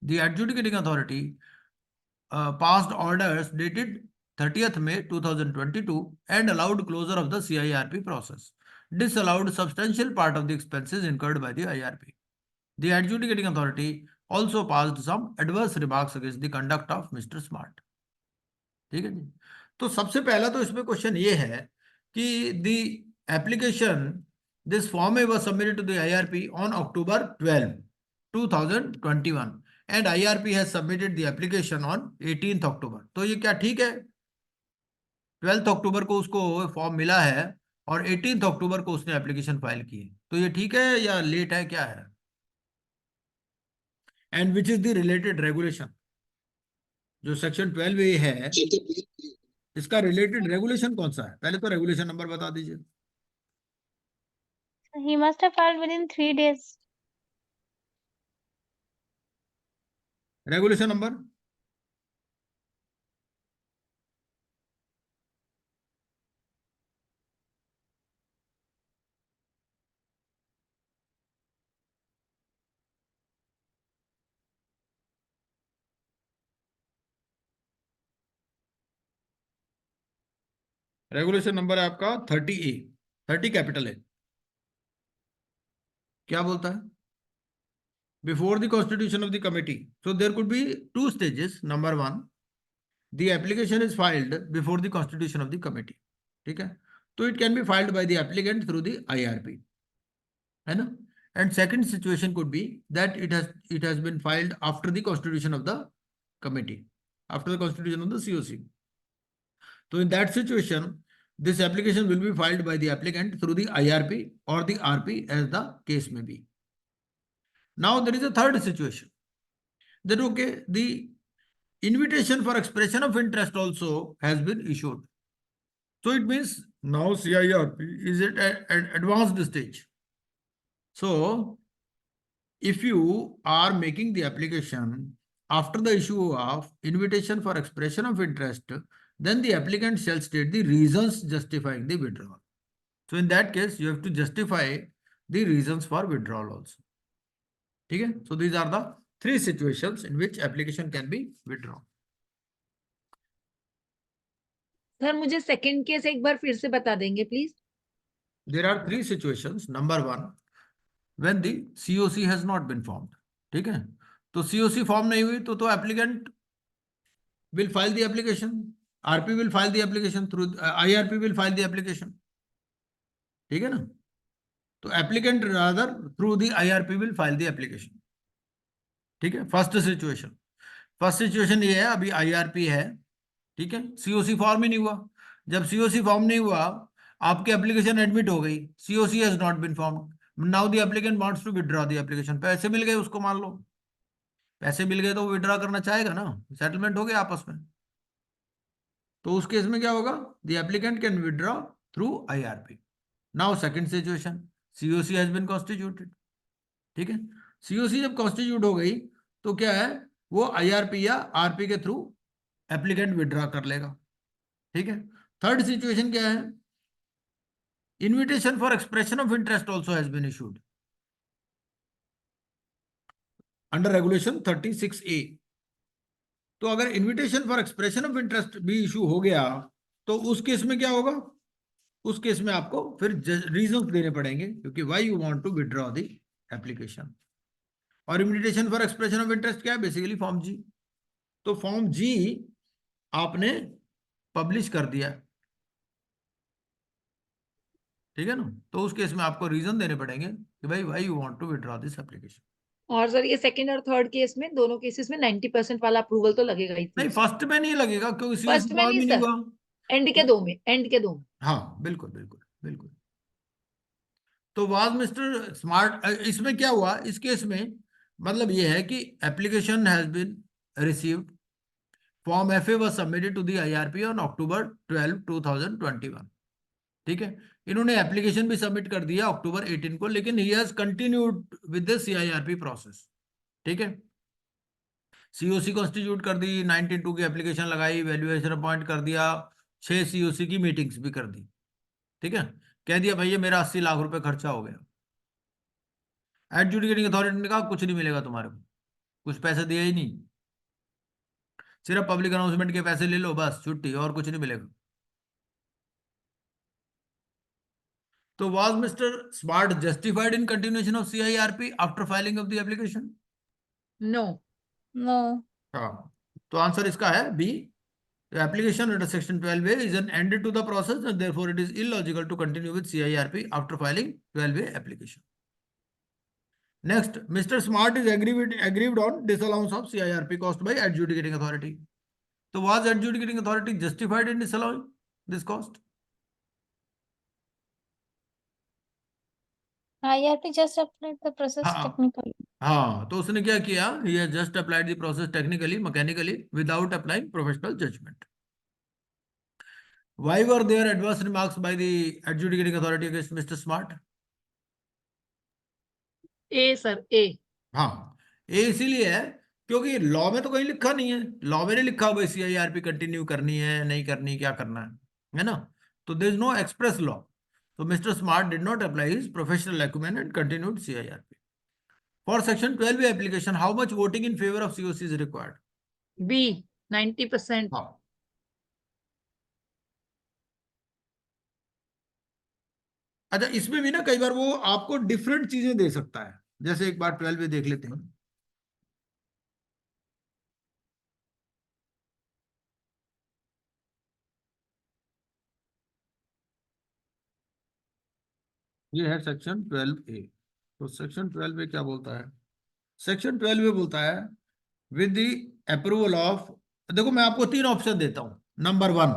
Speaker 1: The adjudicating authority passed orders dated 30th May 2022 and allowed closure of the CIRP process. Disallowed substantial part of the expenses incurred by the IRP. The adjudicating authority also passed some adverse remarks against the conduct of Mr. Smart. ठीक है जी. तो सबसे पहला तो इसमें question ये है कि the application, this form A was submitted to the IRP on October 12, 2021 and IRP has submitted the application on 18th October. तो ये क्या ठीक है? 12th अक्टूबर को उसको फॉर्म मिला है और 18th अक्टूबर को उसने एप्लीकेशन फाइल की है. तो ये ठीक है या लेट है, क्या है? And which is the related regulation. जो सेक्शन 12A है, इसका रिलेटेड रेगुलेशन कौन सा है? पहले तो रेगुलेशन नंबर बता दीजिए.
Speaker 8: He must have filed within 3 days.
Speaker 1: Regulation number regulation number है आपका 30A, 30 कैपिटल है. क्या बोलता है? Before the constitution of the committee, so there could be 2 stages. Number 1, the application is filed before the constitution of the committee. ठीक है, तो it can be filed by the applicant through the IRP, है ना. And second situation could be that it has been filed after the constitution of the committee, after the constitution of the COC. So in that situation, this application will be filed by the applicant through the IRP or the RP as the case may be. Now there is a third situation that okay, the invitation for expression of interest also has been issued. So it means now CIRP is at an advanced stage. So if you are making the application after the issue of invitation for expression of interest, then the applicant shall state the reasons justifying the withdrawal. So in that case, you have to justify the reasons for withdrawal also. ठीक है, so these are the three situations in which application can be withdrawn.
Speaker 2: Sir मुझे second case एक बार फिर से बता देंगे please.
Speaker 1: There are three situations. Number one, when the COC has not been formed. ठीक है, तो COC फॉर्म नहीं हुई तो applicant will file the application. RP will file the application through IRP will file the application. ठीक है ना, तो applicant rather through the IRP will file the application. ठीक है, फर्स्ट सिचुएशन ये है, अभी IRP है, ठीक है, COC फॉर्म ही नहीं हुआ. जब COC फॉर्म नहीं हुआ, आपकी एप्लीकेशन एडमिट हो गई, COC has not been formed, now the applicant wants to withdraw the application. पैसे मिल गए उसको, मान लो पैसे मिल गए तो वो विथड्रॉ करना चाहेगा ना, सेटलमेंट हो गया आपस में. तो उस केस में क्या होगा, the applicant can withdraw through IRP. Now second situation, COC has been constituted. ठीक है, COC जब कॉन्स्टिट्यूट हो गई तो क्या है, वो IRP या RP के थ्रू एप्लीकेंट विथड्रॉ कर लेगा. ठीक है, थर्ड सिचुएशन क्या है, invitation for expression of interest also has been issued under regulation 36A. तो अगर invitation for expression of interest भी इशू हो गया तो उस केस में क्या होगा, उस केस में आपको फिर रीजन देने पड़ेंगे, क्योंकि why you want to withdraw the application. और invitation for expression of interest क्या है, बेसिकली फॉर्म जी. तो फॉर्म जी आपने पब्लिश कर दिया, ठीक है ना, तो उस केस में आपको रीजन देने पड़ेंगे कि भाई why you want to withdraw this application.
Speaker 2: और सर ये सेकंड और थर्ड केस में, दोनों केसेस में 90% वाला अप्रूवल तो लगेगा ही.
Speaker 1: नहीं, फर्स्ट में नहीं लगेगा क्योंकि
Speaker 2: फर्स्ट में नहीं सर, एंड के दो में.
Speaker 1: हाँ बिल्कुल बिल्कुल बिल्कुल. तो वाज मिस्टर स्मार्ट, इसमें क्या हुआ, इस केस में मतलब ये है कि application has been received, form FA was submitted to the IRP on October 12, 2021. ठीक है, इन्होंने एप्लीकेशन भी सबमिट कर दिया October 18 को, लेकिन he has continued with the CIRP process. ठीक है, COC कॉन्स्टिट्यूट कर दी, 19(2) की एप्लीकेशन लगाई, वैल्यूएशन अपॉइंट कर दिया, 6 COC की मीटिंग्स भी कर दी. ठीक है, कह दिया भैया मेरा 80 लाख रुपए खर्चा हो गया. एडजुडिकेटिंग अथॉरिटी ने कहा कुछ नहीं मिलेगा तुम्हारे को, कुछ पैसे दिए ही नहीं, सिर्फ पब्लिक अनाउंसमेंट के पैसे ले लो बस, छुट्टी, और कुछ नहीं मिलेगा. तो was Mr. Smart justified in continuation of CIRP after filing of the application?
Speaker 2: No.
Speaker 8: No.
Speaker 1: हाँ, तो आंसर इसका है B. The application under section 12A is an end to the process and therefore it is illogical to continue with CIRP after filing 12A application. Next, Mr. Smart is aggrieved on disallowance of CIRP cost by adjudicating authority. So was adjudicating authority justified in disallowing this cost?
Speaker 8: IRP just applied the process
Speaker 1: हाँ.
Speaker 8: technically.
Speaker 1: हाँ, तो उसने क्या किया, he has just applied the process technically, mechanically, without applying professional judgment. Why were there adverse remarks by the adjudicating authority against Mr. Smart?
Speaker 2: A sir, ए.
Speaker 1: हाँ, ये इसीलिए है क्योंकि लॉ में तो कहीं लिखा नहीं है, लॉ में नहीं लिखा हुआ CIRP कंटिन्यू करनी है नहीं करनी, क्या करना है ना. तो there is no express law. So Mr. Smart did not apply his professional acumen and continued CIRP. For section 12A application, how much voting in favor of COC is required?
Speaker 2: B, 90%.
Speaker 1: हाँ. अच्छा, इसमें भी ना कई बार वो आपको different चीजें दे सकता है, जैसे एक बार 12A देख लेते हैं. ये है सेक्शन 12A। तो सेक्शन 12A क्या बोलता है? सेक्शन 12A बोलता है विद द अप्रूवल ऑफ, देखो मैं आपको 3 ऑप्शन देता हूं। Number 1,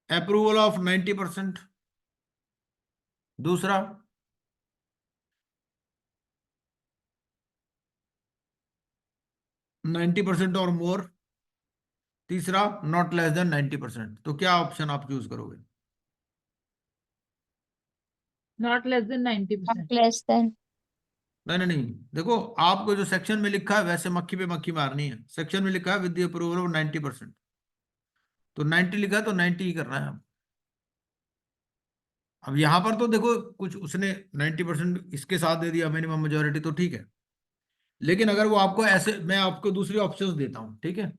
Speaker 1: approval of 90%। दूसरा, नाइन्टी परसेंट और मोर। तीसरा, नॉट लेस देन 90%। तो क्या ऑप्शन आप चूज करोगे?
Speaker 2: Not less then 90%।
Speaker 8: Not less than.
Speaker 1: नहीं नहीं नहीं, देखो आपको जो सेक्शन में लिखा है वैसे मक्खी पे मक्खी मारनी है। सेक्शन में लिखा है विद द अप्रूवल ऑफ 90%, तो 90 लिखा है तो 90 ही करना है। अब यहां पर तो देखो कुछ उसने 90% इसके साथ दे दिया मिनिमम मेजोरिटी, तो ठीक है। लेकिन अगर वो आपको ऐसे, मैं आपको दूसरी ऑप्शंस देता हूं, ठीक है?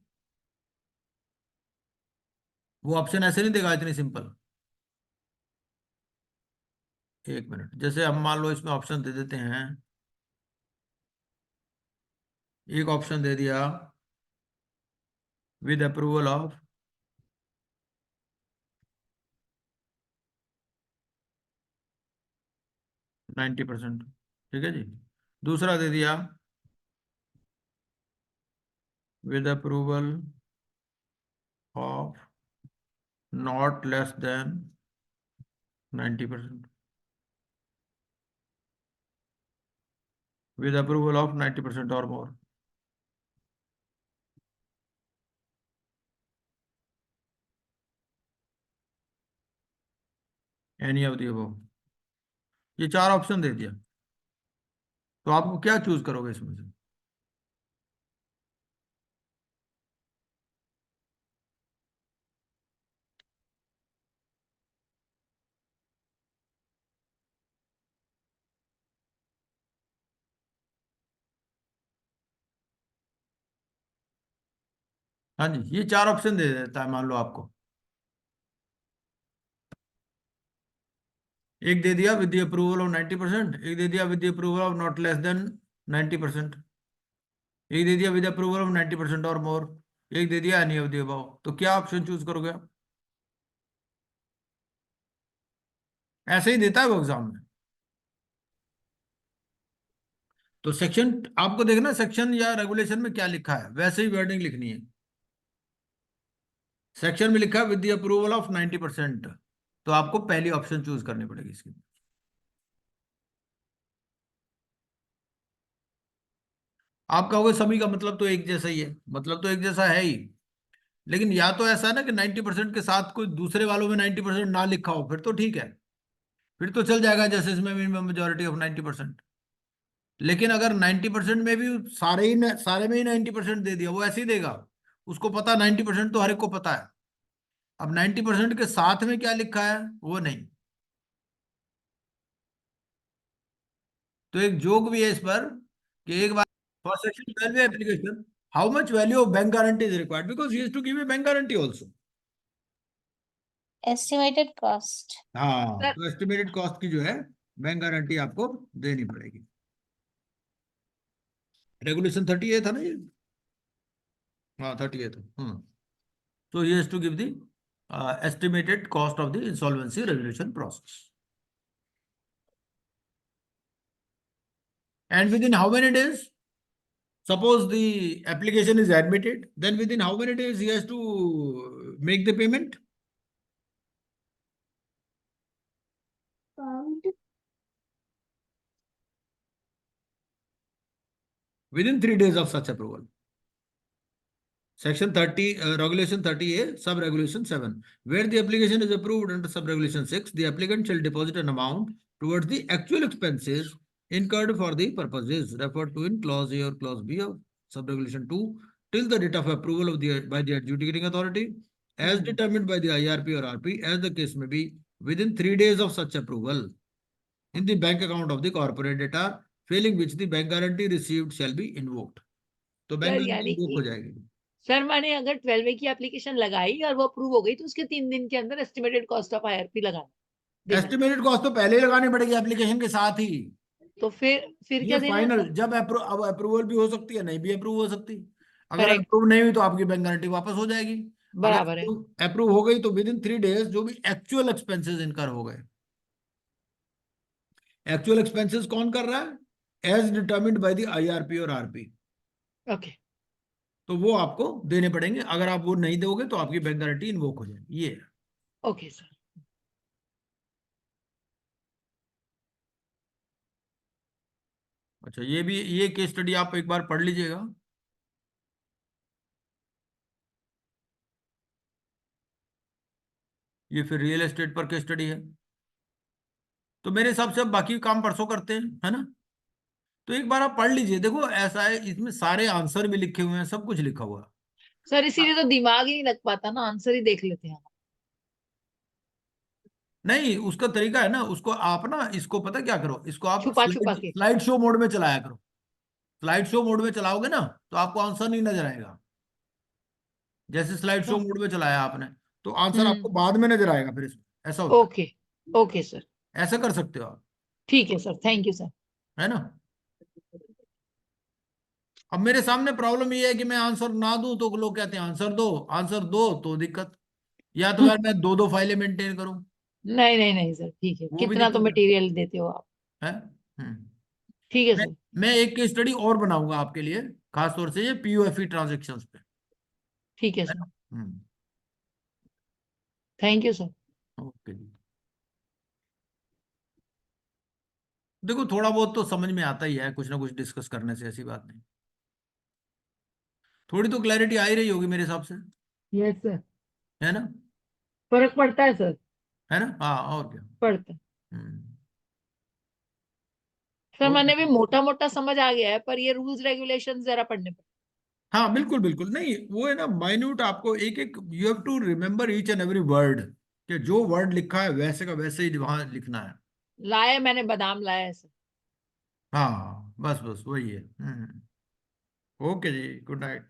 Speaker 1: वो ऑप्शन ऐसे नहीं देगा इतनी सिंपल। एक मिनट, जैसे हम मान लो इसमें ऑप्शन दे देते हैं। एक ऑप्शन दे दिया विद अप्रूवल ऑफ 90%, ठीक है जी। दूसरा दे दिया with approval of not less then 90%, with approval of 90% or more। Any of the above। ये 4 ऑप्शन दे दिया, तो आपको क्या चूज करोगे इसमें से? हाँ जी, ये 4 ऑप्शन दे देता है मान लो आपको। एक दे दिया विद द अप्रूवल ऑफ 90%, एक दे दिया with the approval of not less then 90%, एक दे दिया विद अप्रूवल ऑफ 90% और मोर, एक दे दिया एनी ऑफ द अबव। तो क्या ऑप्शन चूज करोगे आप? ऐसे ही देता है वो एग्जाम में। तो सेक्शन आपको देखना, सेक्शन या रेगुलेशन में क्या लिखा है वैसे ही वर्डिंग लिखनी है। सेक्शन में लिखा है विद द अप्रूवल ऑफ 90%, तो आपको पहली ऑप्शन चूज करनी पड़ेगी इसकी। आप कहोगे सभी का मतलब तो एक जैसा ही है, मतलब तो एक जैसा है ही। लेकिन या तो ऐसा है ना कि 90% के साथ कोई दूसरे वालों में 90% ना लिखा हो, फिर तो ठीक है, फिर तो चल जाएगा, जैसे इसमें मिनिमम मेजोरिटी ऑफ 90%। लेकिन अगर 90% में भी सारे में ही 90% दे दिया, वो ऐसे ही देगा। उसको पता 90% तो हर एक को पता है। अब 90% के साथ में क्या लिखा है वो नहीं। तो एक जोक भी है इस पर कि एक बार for section 12 application how much value of bank guarantee is required, because he has to give a bank guarantee also.
Speaker 8: Estimated cost.
Speaker 1: हाँ,
Speaker 2: सर
Speaker 1: तो एस्टिमेटेड कॉस्ट की जो है बैंक गारंटी आपको देनी पड़ेगी। रेगुलेशन 38 था ना ये? हाँ 38 था। So he has to give the estimated cost of the insolvency resolution process. And within how many days? Suppose the application is admitted, then within how many days he has to make the payment? Within 3 days of such approval. Section 30, Regulation 30A, Sub-Regulation 7. Where the application is approved under Sub-Regulation 6, the applicant shall deposit an amount towards the actual expenses incurred for the purposes referred to in Clause A or Clause B of Sub-Regulation 2 till the date of approval of by the adjudicating authority, as determined by the IRP or RP, as the case may be, within 3 days of such approval, in the bank account of the corporate debtor, failing which the bank guarantee received shall be invoked. तो bank
Speaker 2: sir
Speaker 1: guarantee
Speaker 2: यानी
Speaker 1: invoke हो
Speaker 2: कि
Speaker 1: जाएगी।
Speaker 2: Sir मैंने अगर 12A की application लगाई और वो अप्रूव हो गई तो उसके 3 दिन के अंदर एस्टिमेटेड कॉस्ट ऑफ आईआरपी लगाना देना है।
Speaker 1: एस्टिमेटेड कॉस्ट तो पहले ही लगानी पड़ेगी एप्लीकेशन के साथ ही।
Speaker 2: तो फिर
Speaker 1: ये
Speaker 2: क्या देना है
Speaker 1: फाइनल,
Speaker 2: सर?
Speaker 1: जब अब अप्रूवल भी हो सकती है, नहीं भी अप्रूव हो सकती। अगर
Speaker 2: करेक्ट,
Speaker 1: अप्रूव नहीं हुई तो आपकी बैंक गारंटी वापस हो जाएगी। अगर
Speaker 2: बराबर है।
Speaker 1: अप्रूव हो गई तो विद इन 3 days जो भी एक्चुअल एक्सपेंसेस इनकर हो गए, एक्चुअल एक्सपेंसेस कौन कर रहा है? As determined by the IRP और RP।
Speaker 2: ओके
Speaker 1: तो वो आपको देने पड़ेंगे, अगर आप वो नहीं दोगे तो आपकी बैंक गारंटी इन्वोक हो जाएगी। ये है।
Speaker 2: Okay sir.
Speaker 1: अच्छा, ये केस स्टडी आप एक बार पढ़ लीजिएगा। ये फिर रियल एस्टेट पर केस स्टडी है। तो मेरे हिसाब से अब बाकी काम परसों करते हैं, है ना? तो एक बार आप पढ़ लीजिए। देखो ऐसा है, इसमें सारे आंसर भी लिखे हुए हैं, सब कुछ लिखा हुआ है।
Speaker 2: सर इसीलिए तो दिमाग ही नहीं लग पाता ना, आंसर ही देख लेते हैं हम।
Speaker 1: नहीं, उसका तरीका है ना, उसको आप ना, इसको पता क्या करो, इसको आप
Speaker 2: छुपा छुपा के।
Speaker 1: स्लाइड शो मोड में चलाया करो। स्लाइड शो मोड में चलाओगे ना तो आपको आंसर नहीं नजर आएगा। जैसे स्लाइड शो
Speaker 2: अच्छा।
Speaker 1: मोड में चलाया आपने तो आंसर आपको बाद में नजर आएगा, फिर इसमें ऐसा होता
Speaker 2: ओके ओके सर।
Speaker 1: है। ऐसा कर सकते हो आप,
Speaker 2: ठीक है सर, थैंक यू सर।
Speaker 1: है ना? अब मेरे सामने प्रॉब्लम ये है कि मैं आंसर ना दूं तो लोग कहते हैं आंसर दो, आंसर दो तो दिक्कत, या तो यार मैं दो दो फाइलें मेंटेन करूं,
Speaker 2: नहीं नहीं नहीं सर, ठीक है,
Speaker 1: वो भी
Speaker 2: कितना तो
Speaker 1: दिक्कत
Speaker 2: मटेरियल देते हो आप।
Speaker 1: है। हम्म।
Speaker 2: ठीक है
Speaker 1: मैं
Speaker 2: सर।
Speaker 1: मैं एक केस स्टडी और बनाऊंगा आपके लिए, खास तौर से ये POFE ट्रांजेक्शन्स पे,
Speaker 2: ठीक है
Speaker 1: है
Speaker 2: सर।
Speaker 1: ना?
Speaker 2: Thank you sir.
Speaker 1: ओके जी। देखो थोड़ा बहुत तो समझ में आता ही है, कुछ ना कुछ डिस्कस करने से, ऐसी बात नहीं। थोड़ी तो क्लैरिटी आ ही रही होगी मेरे हिसाब से,
Speaker 2: यस सर।
Speaker 1: है ना?
Speaker 2: फर्क पड़ता है सर।
Speaker 1: है ना? हाँ, और क्या।
Speaker 2: पड़ता है
Speaker 1: हम्म।
Speaker 2: Sir,
Speaker 1: okay.
Speaker 2: मैंने भी मोटा मोटा समझ आ गया है, पर ये रूल्स रेगुलेशन जरा पढ़ने पड़े।
Speaker 1: हाँ बिल्कुल बिल्कुल, नहीं वो है ना, माइन्यूट आपको एक एक, you have to remember each and every word, कि जो वर्ड लिखा है वैसे का वैसे ही वहां लिखना है।
Speaker 2: लाया मैंने बादाम लाया है सर।
Speaker 1: हाँ बस बस वही है। ओके जी, गुड नाइट।